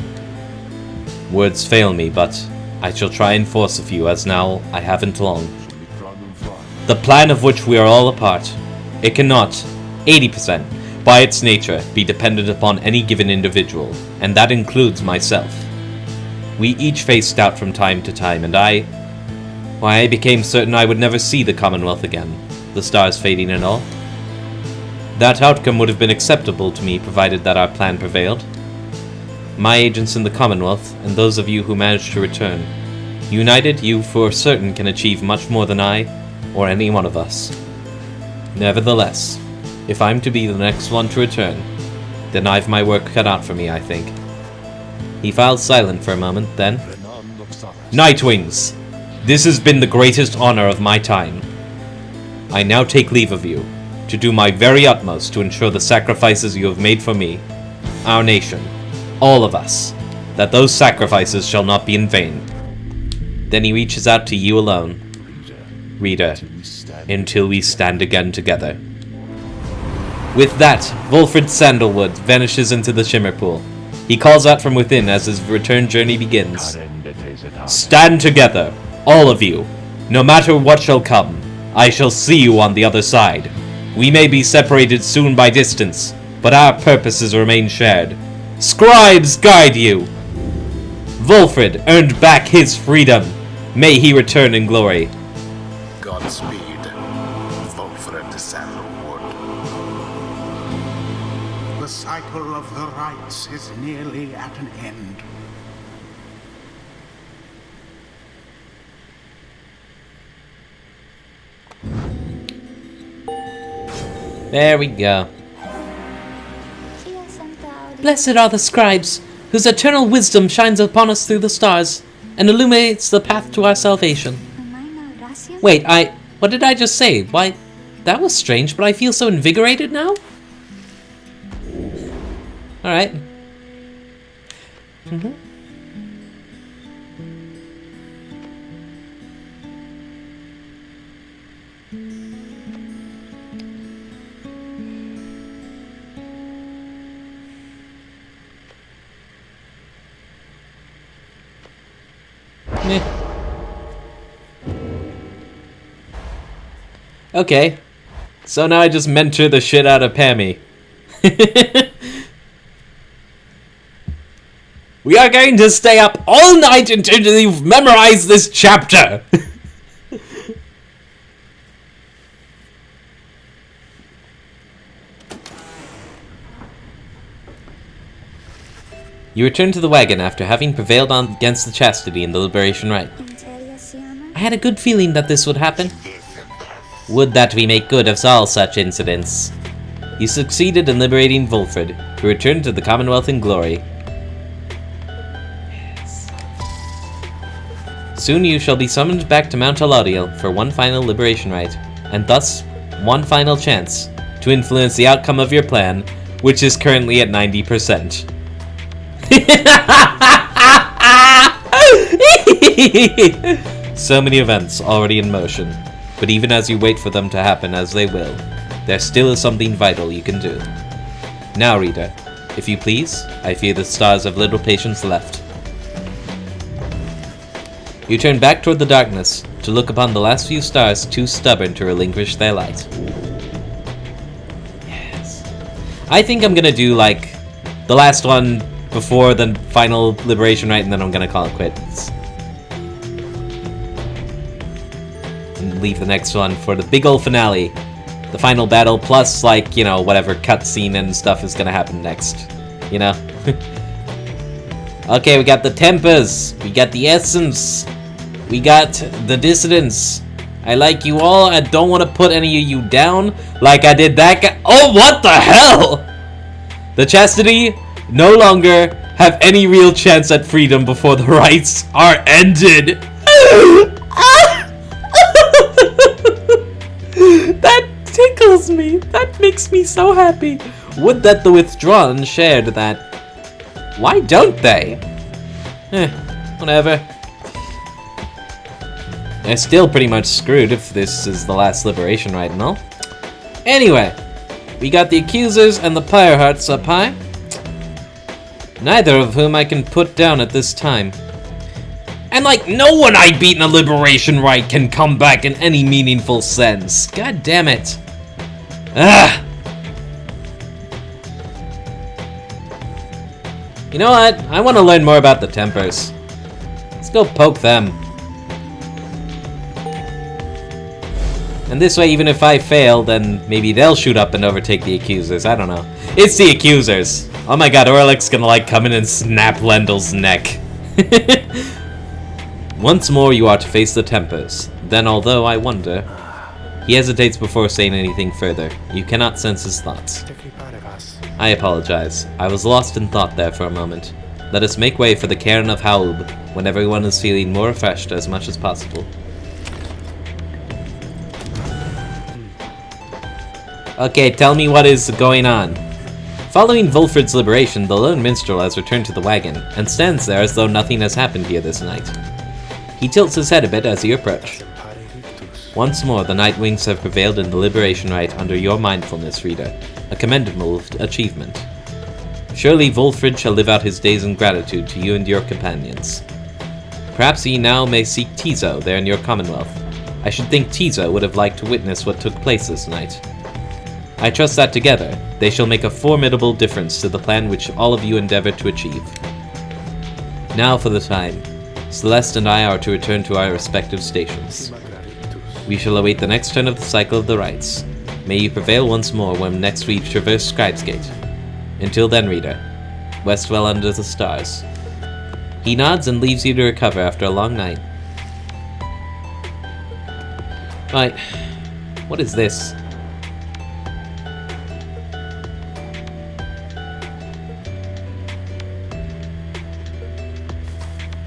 Words fail me, but I shall try and force a few, as now I haven't long. The plan of which we are all a part, it cannot, 80%, by its nature, be dependent upon any given individual, and that includes myself. We each faced doubt from time to time, and I became certain I would never see the Commonwealth again, the stars fading and all. That outcome would have been acceptable to me, provided that our plan prevailed. my agents in the Commonwealth, and those of you who managed to return. United, you for certain can achieve much more than I, or any one of us. Nevertheless, if I'm to be the next one to return, then I've my work cut out for me, I think. He fell silent for a moment, then... Nightwings! This has been the greatest honor of my time. I now take leave of you, to do my very utmost to ensure the sacrifices you have made for me, our nation, all of us, that those sacrifices shall not be in vain. Then he reaches out to you alone. Reader, until we stand again together. With that, Volfred Sandalwood vanishes into the Shimmer Pool. He calls out from within as his return journey begins. Stand together, all of you. No matter what shall come, I shall see you on the other side. We may be separated soon by distance, but our purposes remain shared. Scribes guide you! Volfred earned back his freedom. May he return in glory. Godspeed, Volfred Sandalwood. The cycle of the rites is nearly at an end. There we go. Blessed are the scribes, whose eternal wisdom shines upon us through the stars, and illuminates the path to our salvation. Wait, what did I just say? Why, that was strange, but I feel so invigorated now? Alright. Okay, so now I just mentor the shit out of Pammy. We are going to stay up all night until you've memorized this chapter! You return to the wagon after having prevailed against the Chastity in the Liberation Rite. I had a good feeling that this would happen. Would that we make good of all such incidents. You succeeded in liberating Volfred, who returned to the Commonwealth in glory. Yes. Soon you shall be summoned back to Mount Alaudiel for one final liberation rite, and thus, one final chance to influence the outcome of your plan, which is currently at 90%. So many events already in motion, but even as you wait for them to happen as they will, there still is something vital you can do. Now, reader, if you please, I fear the stars have little patience left. You turn back toward the darkness to look upon the last few stars too stubborn to relinquish their light. Yes. I think I'm gonna do, like, the last one before the final liberation rite, and then I'm gonna call it quits. And leave the next one for the big ol' finale. The final battle, plus, like, you know, whatever cutscene and stuff is gonna happen next. You know? Okay, we got the Tempers. We got the Essence. We got the Dissidents. I like you all. I don't want to put any of you down like I did that guy. Oh, what the hell? The Chastity no longer have any real chance at freedom before the rites are ended. That tickles me. That makes me so happy. Would that the Withdrawn shared that. Why don't they? Whatever. They're still pretty much screwed if this is the last liberation rite and all. Anyway, we got the Accusers and the Pyre Hearts up high. Neither of whom I can put down at this time. And like, no one I beat in a liberation rite can come back in any meaningful sense. God damn it. Ah! You know what? I want to learn more about the Tempers. Let's go poke them. And this way, even if I fail, then maybe they'll shoot up and overtake the Accusers. I don't know. It's the Accusers. Oh my god, Orlick's gonna like come in and snap Lendel's neck. Once more you are to face the Tempers. Then, although I wonder... He hesitates before saying anything further. You cannot sense his thoughts. I apologize. I was lost in thought there for a moment. Let us make way for the Cairn of Haub, when everyone is feeling more refreshed as much as possible. Okay, tell me what is going on. Following Volfred's liberation, the lone minstrel has returned to the wagon, and stands there as though nothing has happened here this night. He tilts his head a bit as you approach. Once more, the Nightwings have prevailed in the liberation rite under your mindfulness, Rita. A commendable achievement. Surely Volfred shall live out his days in gratitude to you and your companions. Perhaps ye now may seek Tizo there in your commonwealth. I should think Tizo would have liked to witness what took place this night. I trust that together, they shall make a formidable difference to the plan which all of you endeavor to achieve. Now for the time. Celeste and I are to return to our respective stations. We shall await the next turn of the cycle of the rites. May you prevail once more when next we traverse Scribe's Gate. Until then, Rita, rest well under the stars. He nods and leaves you to recover after a long night. Right, what is this?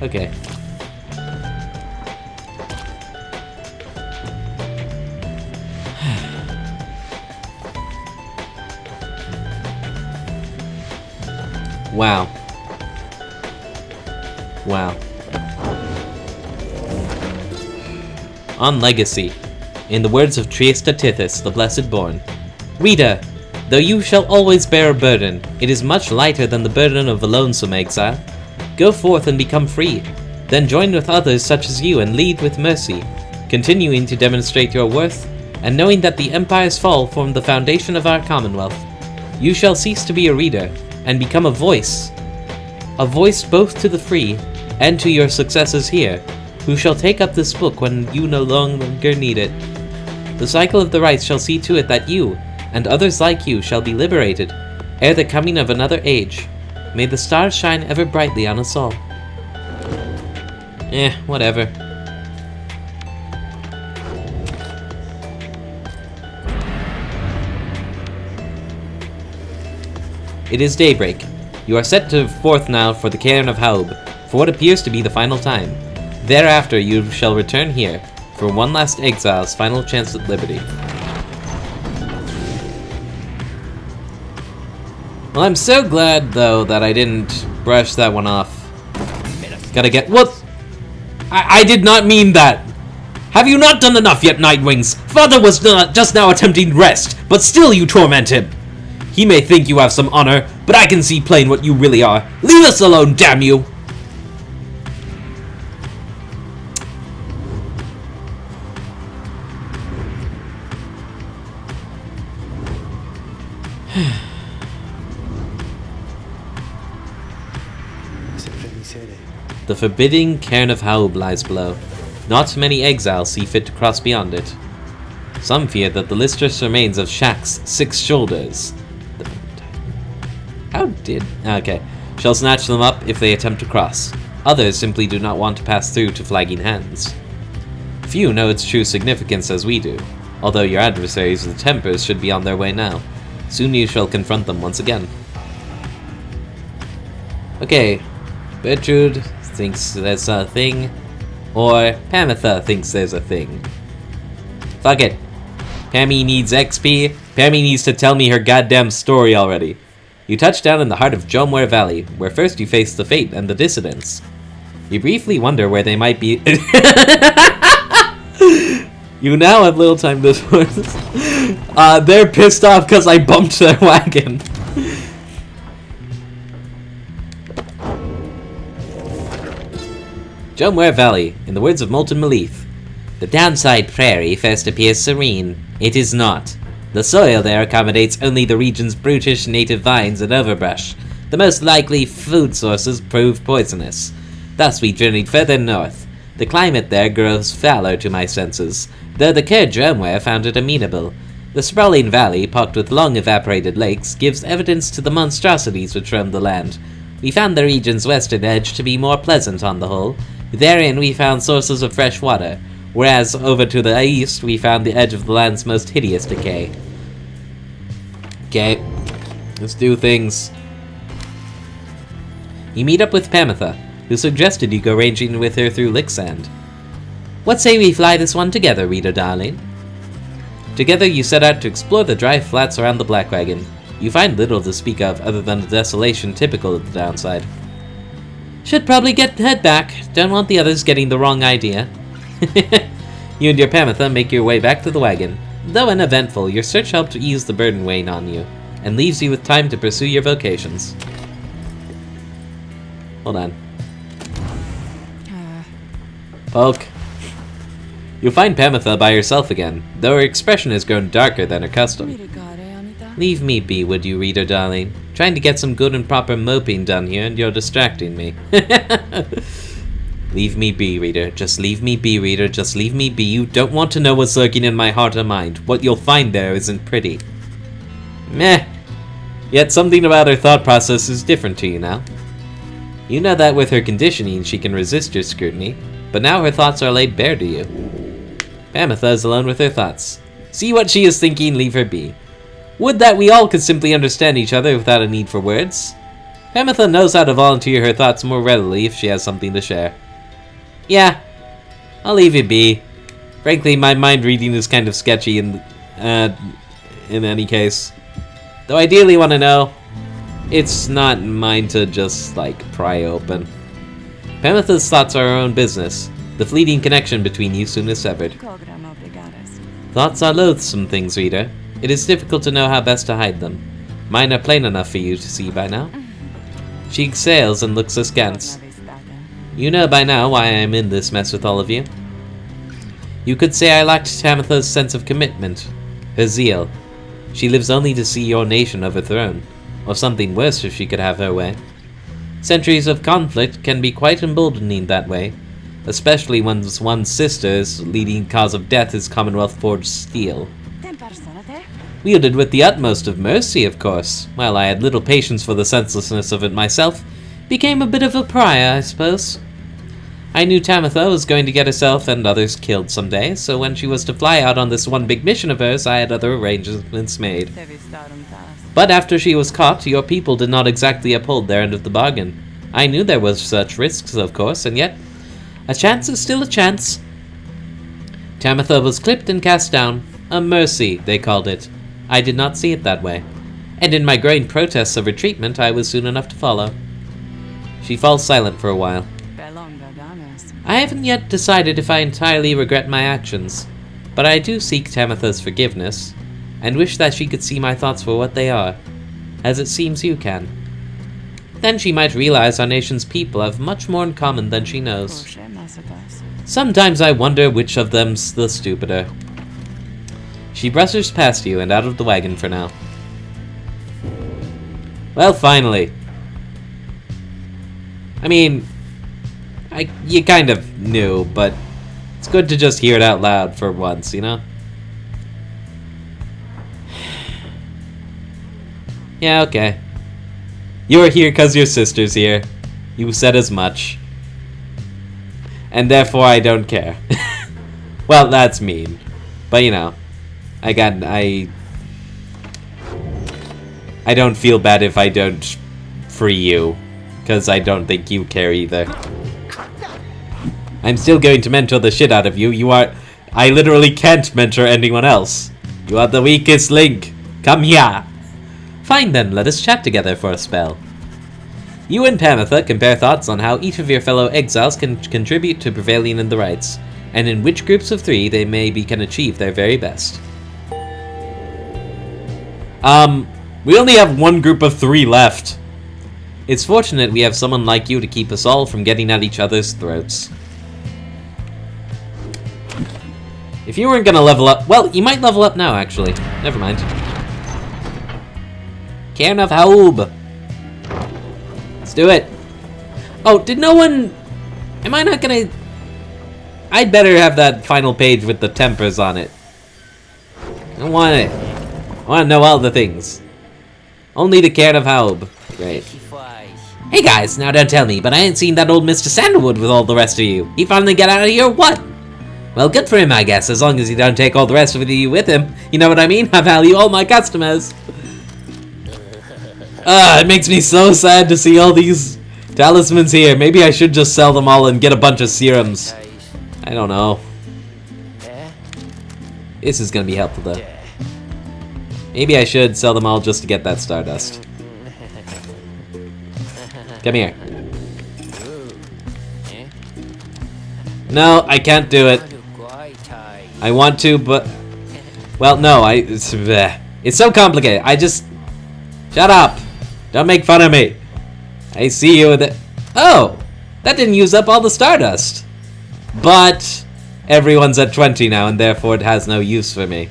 Okay. Wow. Wow. On Legacy. In the words of Chastity, the Blessed Born. Rita, though you shall always bear a burden, it is much lighter than the burden of a lonesome exile. Go forth and become free. Then join with others such as you and lead with mercy, continuing to demonstrate your worth, and knowing that the Empire's fall formed the foundation of our Commonwealth. You shall cease to be a reader, and become a voice both to the free and to your successors here, who shall take up this book when you no longer need it. The cycle of the rites shall see to it that you, and others like you, shall be liberated, ere the coming of another age. May the stars shine ever brightly on us all. Whatever. It is daybreak. You are set to forth now for the Cairn of Haub, for what appears to be the final time. Thereafter you shall return here, for one last exile's final chance at liberty. Well, I'm so glad, though, that I didn't brush that one off. Gotta get... What? I did not mean that! Have you not done enough yet, Nightwings? Father was just now attempting rest, but still you torment him! He may think you have some honor, but I can see plain what you really are. Leave us alone, damn you! The forbidding Cairn of Haub lies below. Not many exiles see fit to cross beyond it. Some fear that the lustrous remains of Shaq's 6 shoulders... Okay. Shall snatch them up if they attempt to cross. Others simply do not want to pass through to flagging hands. Few know its true significance as we do, although your adversaries, the Tempers, should be on their way now. Soon you shall confront them once again. Okay, Bertrude thinks there's a thing, or Pamitha thinks there's a thing. Fuck it. Pammy needs XP. Pammy needs to tell me her goddamn story already. You touch down in the heart of Jomware Valley, where first you face the Fate and the Dissidents. You briefly wonder where they might be. You now have little time to they're pissed off because I bumped their wagon. Jomware Valley, in the words of Molten Malith. The downside prairie first appears serene. It is not. The soil there accommodates only the region's brutish native vines and overbrush. The most likely food sources prove poisonous. Thus we journeyed further north. The climate there grows fouler to my senses, though the Kerr Dromware found it amenable. The sprawling valley, pocked with long-evaporated lakes, gives evidence to the monstrosities which roam the land. We found the region's western edge to be more pleasant on the whole. Therein we found sources of fresh water, whereas over to the east we found the edge of the land's most hideous decay. Okay, let's do things. You meet up with Pamitha, who suggested you go ranging with her through Licksand. What say we fly this one together, reader darling? Together you set out to explore the dry flats around the Black Wagon. You find little to speak of other than the desolation typical of the downside. Should probably head back. Don't want the others getting the wrong idea. You and your Pamitha make your way back to the wagon. Though uneventful, your search helped ease the burden weighing on you, and leaves you with time to pursue your vocations. Hold on. Poke. You'll find Pamitha by herself again, though her expression has grown darker than her custom. Leave me be, would you, reader darling? Trying to get some good and proper moping done here, and you're distracting me. Leave me be, reader. Just leave me be, reader. Just leave me be. You don't want to know what's lurking in my heart or mind. What you'll find there isn't pretty. Meh. Yet something about her thought process is different to you now. You know that with her conditioning, she can resist your scrutiny, but now her thoughts are laid bare to you. Pamitha is alone with her thoughts. See what she is thinking, leave her be. Would that we all could simply understand each other without a need for words. Pamitha knows how to volunteer her thoughts more readily if she has something to share. Yeah, I'll leave it be. Frankly, my mind reading is kind of sketchy in any case. Though I ideally want to know, it's not mine to just, like, pry open. Pamitha's thoughts are her own business. The fleeting connection between you soon is severed. Thoughts are loathsome things, reader. It is difficult to know how best to hide them. Mine are plain enough for you to see by now. She exhales and looks askance. You know by now why I am in this mess with all of you. You could say I lacked Pamitha's sense of commitment, her zeal. She lives only to see your nation overthrown, or something worse if she could have her way. Centuries of conflict can be quite emboldening that way, especially when one's sister's leading cause of death is Commonwealth-forged steel. Wielded with the utmost of mercy, of course, while I had little patience for the senselessness of it myself. Became a bit of a pariah, I suppose. I knew Pamitha was going to get herself and others killed someday, so when she was to fly out on this one big mission of hers, I had other arrangements made. But after she was caught, your people did not exactly uphold their end of the bargain. I knew there was such risks, of course, and yet, a chance is still a chance. Pamitha was clipped and cast down. A mercy, they called it. I did not see it that way, and in my growing protests of her treatment, I was soon enough to follow. She falls silent for a while. I haven't yet decided if I entirely regret my actions, but I do seek Pamitha's forgiveness, and wish that she could see my thoughts for what they are, as it seems you can. Then she might realize our nation's people have much more in common than she knows. Sometimes I wonder which of them's the stupider. She brushes past you and out of the wagon for now. Well, finally. I mean, you kind of knew, but it's good to just hear it out loud for once, you know? Yeah, okay. You're here because your sister's here. You said as much. And therefore I don't care. Well, that's mean. But you know, I don't feel bad if I don't free you, because I don't think you care either. I'm still going to mentor the shit out of you. I literally can't mentor anyone else. You are the weakest link. Come here. Fine then, let us chat together for a spell. You and Pamitha compare thoughts on how each of your fellow exiles can contribute to prevailing in the rights, and in which groups of three they can achieve their very best. We only have one group of 3 left. It's fortunate we have someone like you to keep us all from getting at each other's throats. If you weren't gonna level up... Well, you might level up now, actually. Never mind. Cairn of Haub. Let's do it. Oh, did no one... Am I not gonna... I'd better have that final page with the tempers on it. I don't want it. I want to know all the things. Only the Cairn of Haub. Great. Hey guys, now don't tell me, but I ain't seen that old Mr. Sandalwood with all the rest of you. He finally got out of here or what? Well, good for him, I guess, as long as he don't take all the rest of you with him. You know what I mean? I value all my customers. It makes me so sad to see all these talismans here. Maybe I should just sell them all and get a bunch of serums. I don't know. This is gonna be helpful though. Maybe I should sell them all just to get that Stardust. Come here. No, I can't do it. I want to, but... Well, no, it's so complicated. I just... Shut up! Don't make fun of me! I see you with it. Oh! That didn't use up all the Stardust! But... Everyone's at 20 now, and therefore it has no use for me.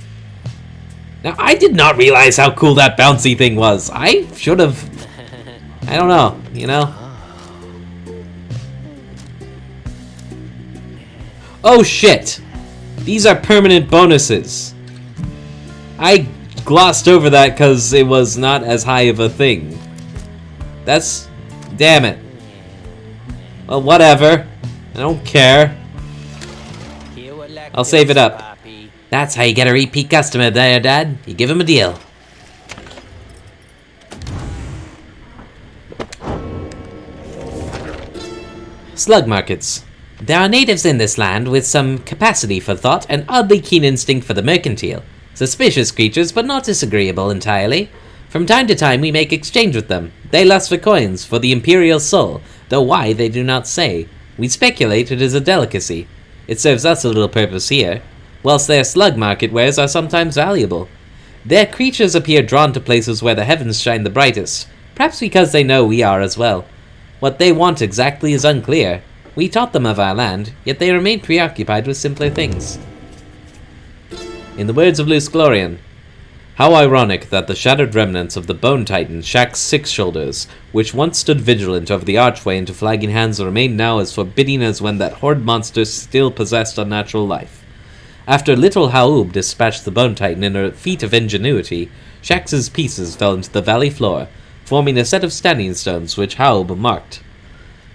Now, I did not realize how cool that bouncy thing was. I should have... I don't know, you know? Oh shit! These are permanent bonuses. I glossed over that because it was not as high of a thing. That's... Damn it. Well, whatever. I don't care. I'll save it up. That's how you get a repeat customer there, Dad. You give him a deal. Slug markets. There are natives in this land with some capacity for thought and oddly keen instinct for the mercantile. Suspicious creatures, but not disagreeable entirely. From time to time we make exchange with them. They lust for coins, for the imperial soul, though why they do not say. We speculate it is a delicacy. It serves us a little purpose here, whilst their slug market wares are sometimes valuable. Their creatures appear drawn to places where the heavens shine the brightest, perhaps because they know we are as well. What they want exactly is unclear. We taught them of our land, yet they remain preoccupied with simpler things. In the words of Luce Glorian, how ironic that the shattered remnants of the bone titan Shaxx Six Shoulders, which once stood vigilant over the archway into flagging hands, remain now as forbidding as when that horrid monster still possessed unnatural life. After little Haub dispatched the bone titan in a feat of ingenuity, Shaxx's pieces fell into the valley floor, forming a set of standing stones which Haub marked.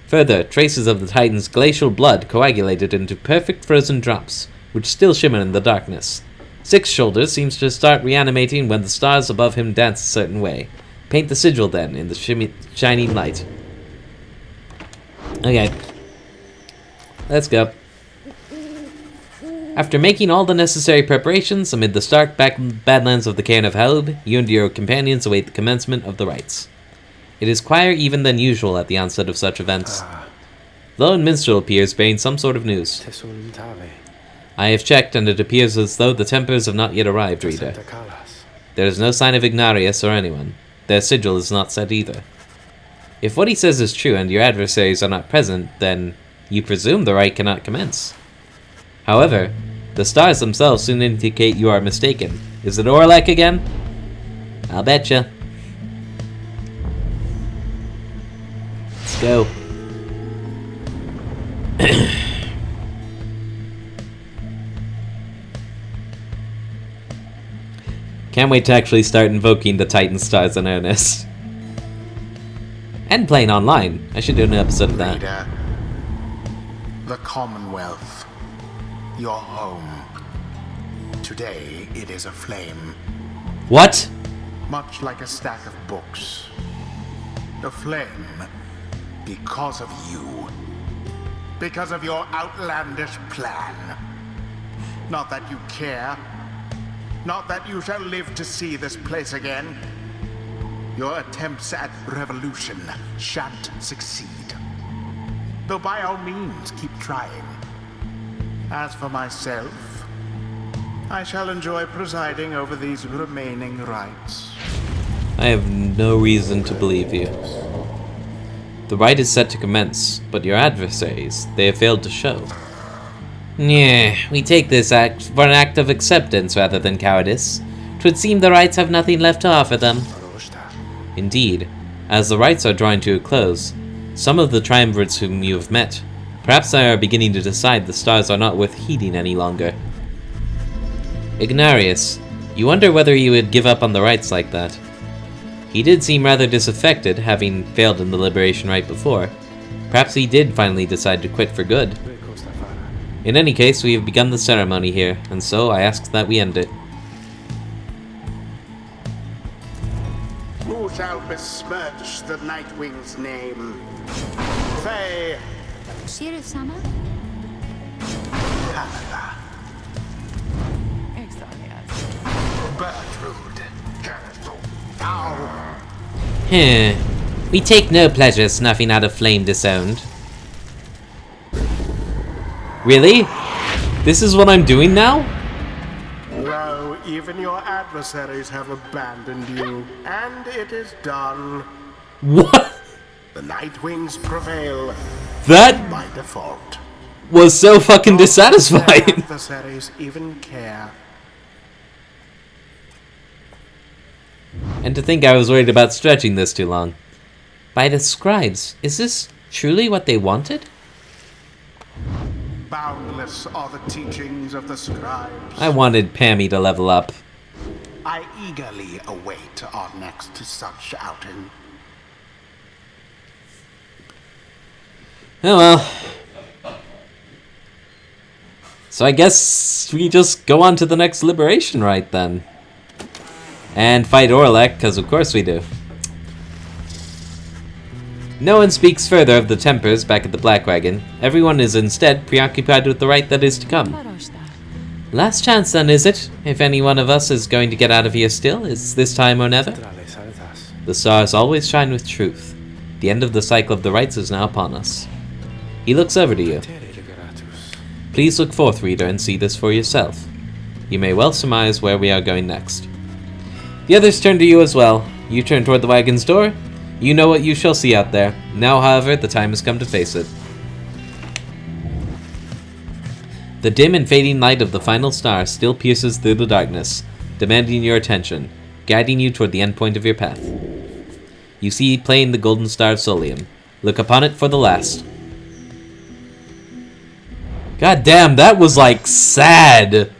Further, traces of the titan's glacial blood coagulated into perfect frozen drops, which still shimmer in the darkness. Six Shoulders seems to start reanimating when the stars above him dance a certain way. Paint the sigil then in the shining light. Okay. Let's go. After making all the necessary preparations amid the stark badlands of the Cairn of Haub, you and your companions await the commencement of the rites. It is quieter even than usual at the onset of such events. Lone Minstrel appears bearing some sort of news. I have checked, and it appears as though the Tempers have not yet arrived, reader. There is no sign of Ignarius or anyone. Their sigil is not set either. If what he says is true and your adversaries are not present, then you presume the rite cannot commence. However, the stars themselves soon indicate you are mistaken. Is it Orlek again? I'll betcha. Let's go. Can't wait to actually start invoking the Titan stars in earnest. And playing online. I should do an episode of that. Reader, the Commonwealth, your home. Today it is aflame. What? Much like a stack of books. Aflame because of you. Because of your outlandish plan. Not that you care. Not that you shall live to see this place again. Your attempts at revolution shan't succeed. Though by all means, keep trying. As for myself, I shall enjoy presiding over these remaining rites. I have no reason to believe you. The rite is set to commence, but your adversaries, they have failed to show. Yeah, we take this act for an act of acceptance rather than cowardice. 'Twould seem the rites have nothing left to offer them. Indeed, as the rites are drawing to a close, some of the triumvirates whom you have met, perhaps they are beginning to decide the stars are not worth heeding any longer. Ignarius, You wonder whether he would give up on the rites like that. He did seem rather disaffected, having failed in the liberation rite before. Perhaps he did finally decide to quit for good. In any case, we have begun the ceremony here, and so I ask that we end it. Who shall besmirch the Nightwing's name? Faye Shiro-sama? Canada. Bertrude. Ow. We take no pleasure snuffing out a flame disowned. Really? This is what I'm doing now? No, even your adversaries have abandoned you, and it is done. What? The Nightwings prevail That by default. was so fucking Their dissatisfying. adversaries even care. And to think I was worried about stretching this too long. By the scribes, is this truly what they wanted? Boundless are the teachings of the scribes. I wanted Pammy to level up. I eagerly await our next such outing. Oh well. So I guess we just go on to the next liberation rite then. And fight Orlek, because of course we do. No one speaks further of the Tempers back at the Black Wagon. Everyone is instead preoccupied with the rite that is to come. Last chance then, is it? If any one of us is going to get out of here still, it's this time or never. The stars always shine with truth. The end of the cycle of the rites is now upon us. He looks over to you. Please look forth, reader, and see this for yourself. You may well surmise where we are going next. The others turn to you as well. You turn toward the wagon's door. You know what you shall see out there. Now, however, the time has come to face it. The dim and fading light of the final star still pierces through the darkness, demanding your attention, guiding you toward the endpoint of your path. You see plain the golden star of Solium. Look upon it for the last. God damn, that was like sad.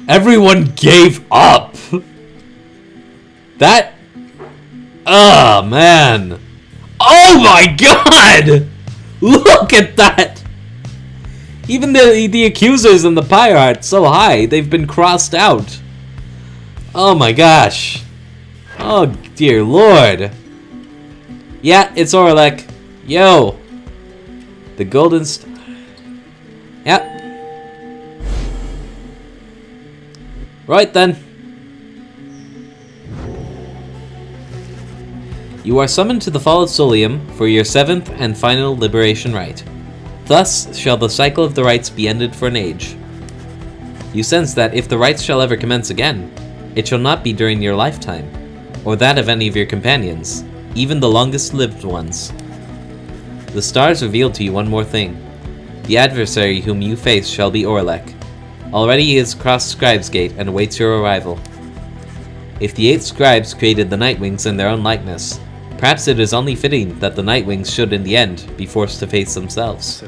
Everyone gave up. That... Oh, man. Oh my god! Look at that! Even the accusers in the Pyre are so high, they've been crossed out. Oh my gosh. Oh dear lord. Yeah, it's Orlek. Yo. The golden Yep. Right then. You are summoned to the Fall of Solium for your 7th and final liberation rite. Thus shall the cycle of the rites be ended for an age. You sense that if the rites shall ever commence again, it shall not be during your lifetime, or that of any of your companions, even the longest-lived ones. The stars reveal to you one more thing. The adversary whom you face shall be Orlek. Already he has crossed Scribe's Gate and awaits your arrival. If the 8 scribes created the Nightwings in their own likeness, perhaps it is only fitting that the Nightwings should in the end be forced to face themselves.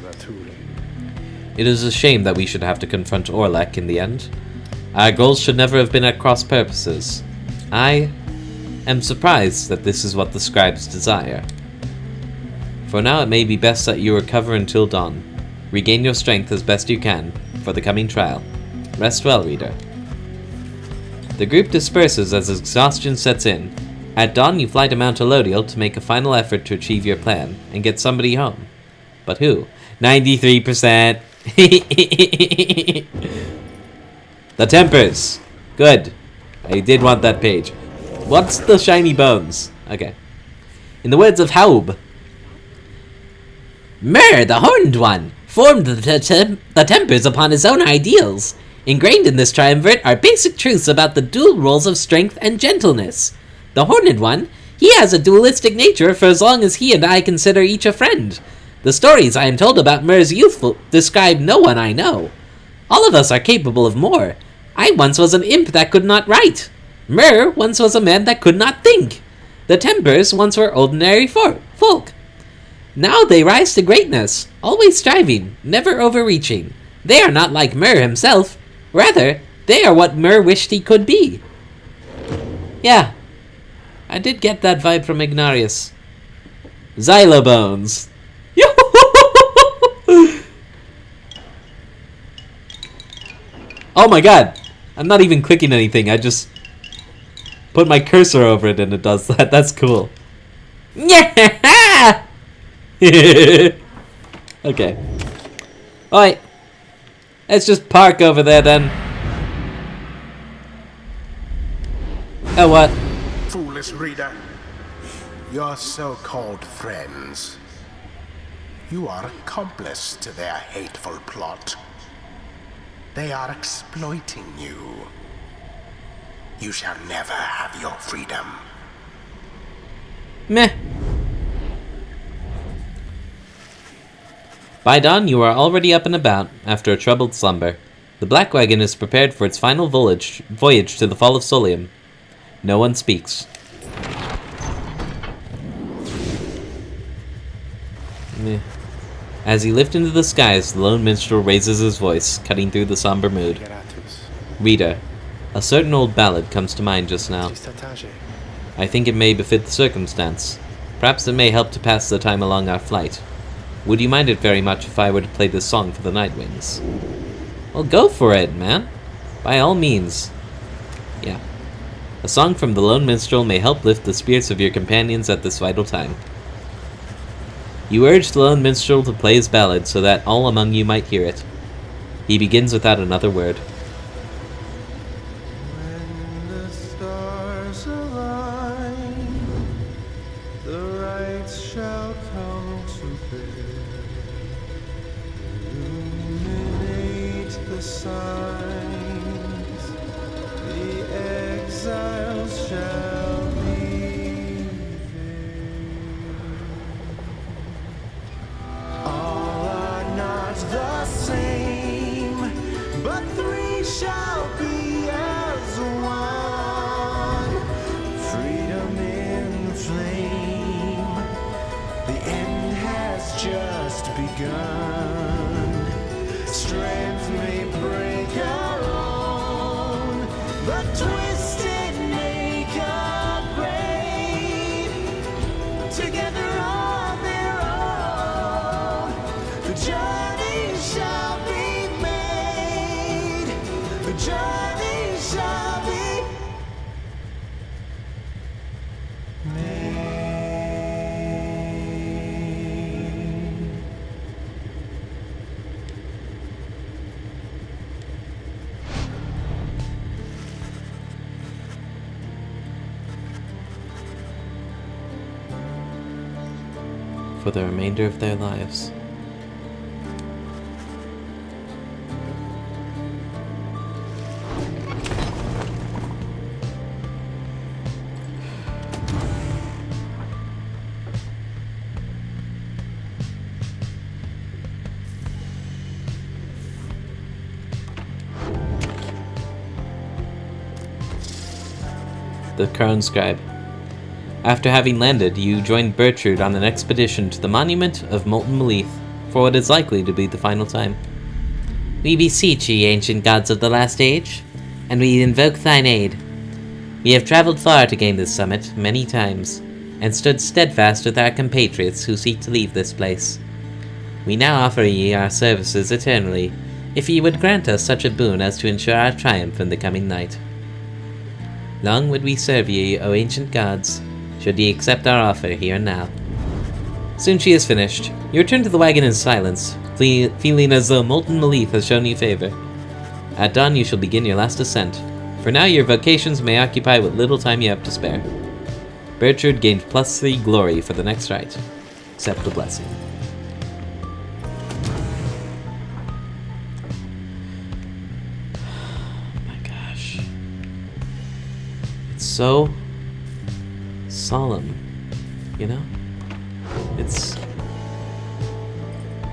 It is a shame that we should have to confront Orlek in the end. Our goals should never have been at cross purposes. I am surprised that this is what the scribes desire. For now it may be best that you recover until dawn. Regain your strength as best you can for the coming trial. Rest well, reader. The group disperses as exhaustion sets in. At dawn, you fly to Mount Elodial to make a final effort to achieve your plan and get somebody home. But who? 93%. The Tempers. Good. I did want that page. What's the shiny bones? Okay. In the words of Haub. Myr, the Horned One, formed the Tempers upon his own ideals. Ingrained in this triumvirate are basic truths about the dual roles of strength and gentleness. The Horned One, he has a dualistic nature for as long as he and I consider each a friend. The stories I am told about Myr's youthful describe no one I know. All of us are capable of more. I once was an imp that could not write. Myr once was a man that could not think. The Tempers once were ordinary folk. Now they rise to greatness, always striving, never overreaching. They are not like Myr himself. Rather, They are what Myr wished he could be. Yeah, I did get that vibe from Ignarius. Xylobones. Oh my god. I'm not even clicking anything. I just put my cursor over it and it does that. That's cool. Yeah. Okay. Alright. Let's just park over there then. Oh, what? Foolish reader. Your so-called friends. You are accomplice to their hateful plot. They are exploiting you. You shall never have your freedom. Meh. By dawn, you are already up and about after a troubled slumber. The Black Wagon is prepared for its final voyage to the Fall of Solium. No one speaks. Meh. As you lift into the skies, the lone minstrel raises his voice, cutting through the somber mood. Reader, a certain old ballad comes to mind just now. I think it may befit the circumstance. Perhaps it may help to pass the time along our flight. Would you mind it very much if I were to play this song for the Night Winds? Well, go for it, man. By all means. Yeah. A song from the lone minstrel may help lift the spirits of your companions at this vital time. You urge the lone minstrel to play his ballad so that all among you might hear it. He begins without another word. When the stars align, the rights shall come to bear. Illuminate the signs, the exiles shall be there. All are not the same, but three shall be as one. Freedom in flame, the end has just begun. Strength may break our own, but twisted make a brain. Together on their own, the journey shall be made. The journey shall be made. For the remainder of their lives. The Crown Scribe. After having landed, you joined Bertrude on an expedition to the monument of Molten Melith for what is likely to be the final time. We beseech ye, ancient gods of the last age, and we invoke thine aid. We have traveled far to gain this summit, many times, and stood steadfast with our compatriots who seek to leave this place. We now offer ye our services eternally, if ye would grant us such a boon as to ensure our triumph in the coming night. Long would we serve ye, O ancient gods, should ye accept our offer here and now. Soon she is finished. You return to the wagon in silence, feeling as though Molten Melith has shown you favor. At dawn you shall begin your last ascent. For now your vocations may occupy what little time you have to spare. Bertrude gained +3 glory for the next rite. Accept the blessing. Oh my gosh. It's so solemn, you know?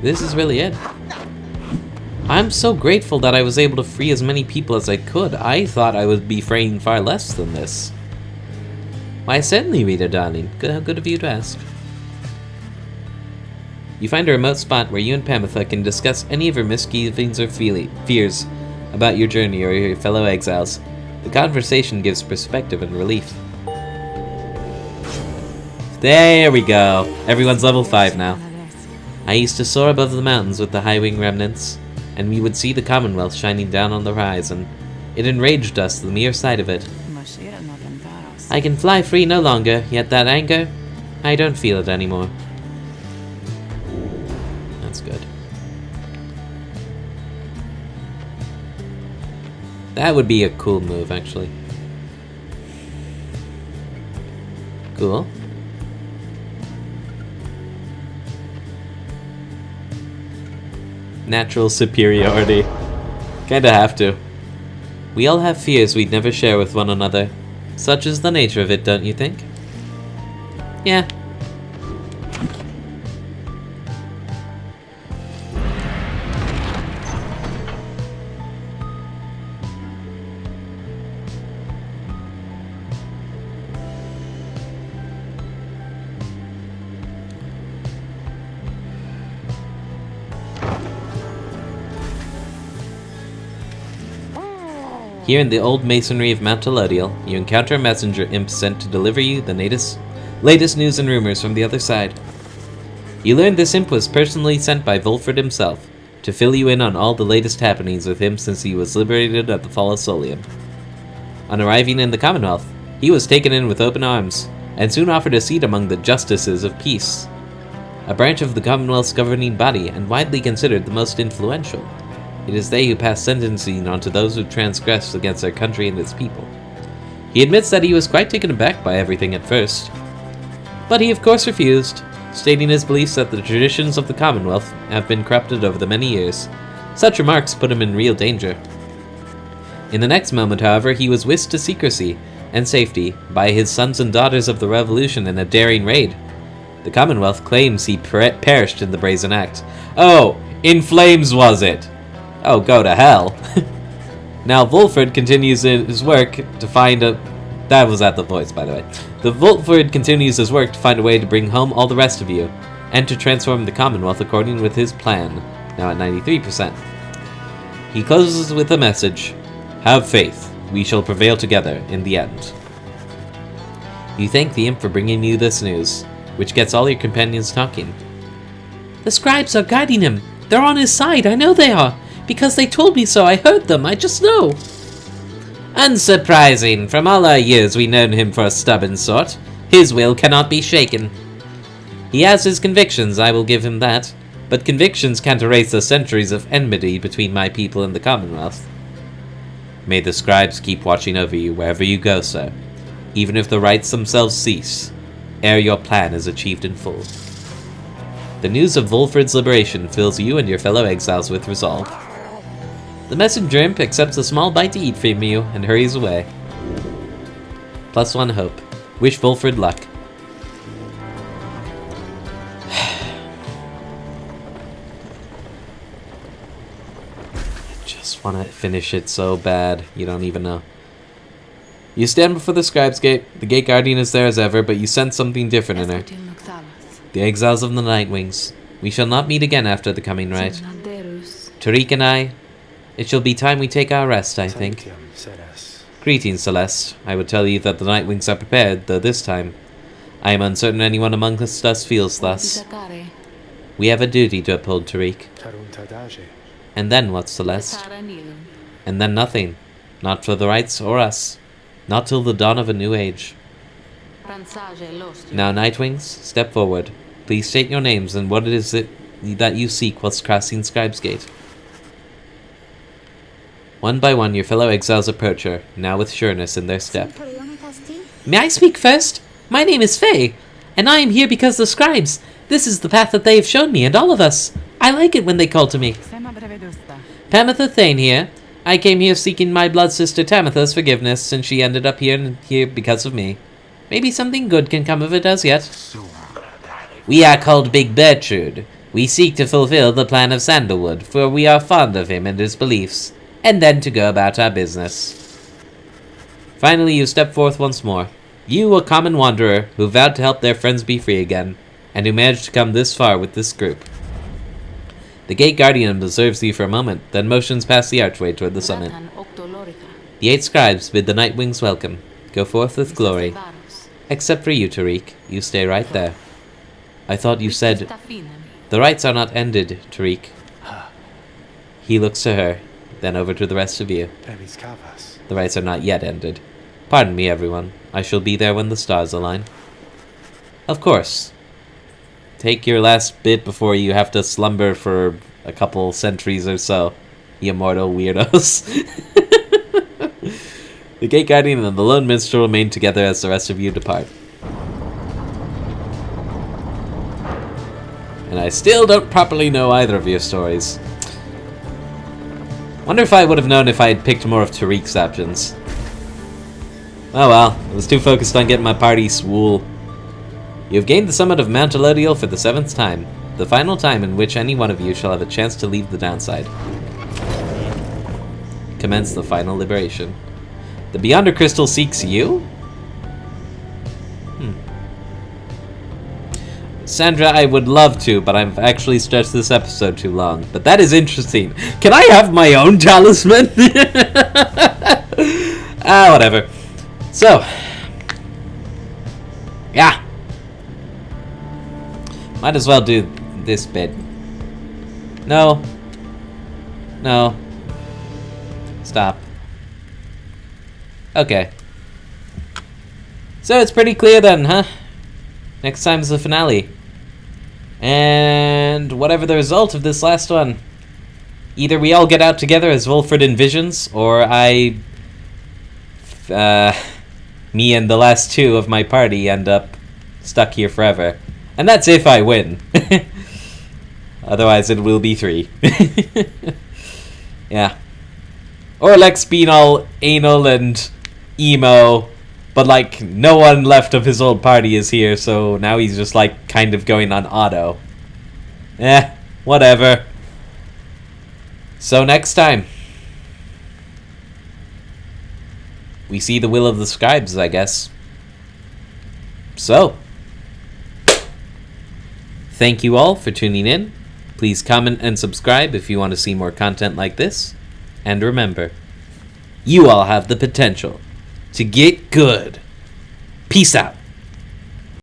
This is really it. I'm so grateful that I was able to free as many people as I could. I thought I would be freeing far less than this. Why, certainly, reader darling. How good of you to ask. You find a remote spot where you and Pamitha can discuss any of your misgivings or fears about your journey or your fellow exiles. The conversation gives perspective and relief. There we go. Everyone's level 5 now. I used to soar above the mountains with the high wing remnants, and we would see the Commonwealth shining down on the horizon. It enraged us, the mere sight of it. I can fly free no longer, yet that anger, I don't feel it anymore. That's good. That would be a cool move, actually. Cool. Natural superiority. Kinda have to. We all have fears we'd never share with one another. Such is the nature of it, don't you think? Yeah. Here in the old masonry of Mount Telodial, you encounter a messenger imp sent to deliver you the latest news and rumors from the other side. You learn this imp was personally sent by Volfred himself, to fill you in on all the latest happenings with him since he was liberated at the fall of Solium. On arriving in the Commonwealth, he was taken in with open arms, and soon offered a seat among the Justices of Peace, a branch of the Commonwealth's governing body and widely considered the most influential. It is they who pass sentencing on to those who transgress against their country and its people. He admits that he was quite taken aback by everything at first, but he of course refused, stating his beliefs that the traditions of the Commonwealth have been corrupted over the many years. Such remarks put him in real danger. In the next moment, however, he was whisked to secrecy and safety by his sons and daughters of the Revolution in a daring raid. The Commonwealth claims he perished in the brazen act. Oh, in flames was it? Oh, go to hell. Now, Volfred continues his work to find a... That was at the voice, by the way. The Volfred continues his work to find a way to bring home all the rest of you, and to transform the Commonwealth according with his plan, now at 93%. He closes with a message. Have faith. We shall prevail together in the end. You thank the imp for bringing you this news, which gets all your companions talking. The scribes are guiding him. They're on his side, I know they are. Because they told me so, I heard them, I just know. Unsurprising. From all our years we've known him for a stubborn sort. His will cannot be shaken. He has his convictions, I will give him that. But convictions can't erase the centuries of enmity between my people and the Commonwealth. May the scribes keep watching over you wherever you go, sir. Even if the rites themselves cease, ere your plan is achieved in full. The news of Volfred's liberation fills you and your fellow exiles with resolve. The messenger imp accepts a small bite to eat from you and hurries away. +1 hope. Wish Volfred luck. I just want to finish it so bad, you don't even know. You stand before the scribe's gate. The gate guardian is there as ever, but you sense something different in her. The exiles of the Nightwings. We shall not meet again after the coming rite. Tariq and I... It shall be time we take our rest, I think. Greetings, Celeste. I would tell you that the Nightwings are prepared, though this time I am uncertain anyone amongst us feels thus. We have a duty to uphold, Tariq. And then what, Celeste? And then nothing. Not for the rights or us. Not till the dawn of a new age. Now, Nightwings, step forward. Please state your names and what it is that you seek whilst crossing Scribe's Gate. One by one, your fellow exiles approach her, now with sureness in their step. May I speak first? My name is Faye, and I am here because the scribes. This is the path that they have shown me, and all of us. I like it when they call to me. Tamitha Thane here. I came here seeking my blood sister Tamitha's forgiveness, since she ended up here because of me. Maybe something good can come of it as yet. We are called Big Bertrude. We seek to fulfill the plan of Sandalwood, for we are fond of him and his beliefs, and then to go about our business. Finally, you step forth once more. You, a common wanderer, who vowed to help their friends be free again, and who managed to come this far with this group. The gate guardian observes you for a moment, then motions past the archway toward the summit. The 8 scribes bid the Night Wings welcome. Go forth with glory. Except for you, Tariq. You stay right there. I thought you said... The rites are not ended, Tariq. He looks to her, then over to the rest of you. The rites are not yet ended. Pardon me, everyone. I shall be there when the stars align. Of course. Take your last bit before you have to slumber for a couple centuries or so, you immortal weirdos. The Gate Guardian and the Lone Minstrel remain together as the rest of you depart. And I still don't properly know either of your stories. Wonder if I would have known if I had picked more of Tariq's options. Oh well, I was too focused on getting my party swool. You have gained the summit of Mount Elodial for the 7th time, the final time in which any one of you shall have a chance to leave the downside. Commence the final liberation. The Beyonder Crystal seeks you? Sandra, I would love to, but I've actually stretched this episode too long. But that is interesting. Can I have my own talisman? Whatever. So. Yeah. Might as well do this bit. No. No. Stop. Okay. So it's pretty clear then, huh? Next time's the finale. And whatever the result of this last one, either we all get out together as Volfred envisions, or me and the last 2 of my party end up stuck here forever. And that's if I win. Otherwise it will be 3. Yeah. Or Lex being all anal and emo, but like no one left of his old party is here, so now he's just like kind of going on auto. Whatever. So next time, we see the will of the scribes, I guess. So, thank you all for tuning in. Please comment and subscribe if you want to see more content like this. And remember, you all have the potential to get good. Peace out.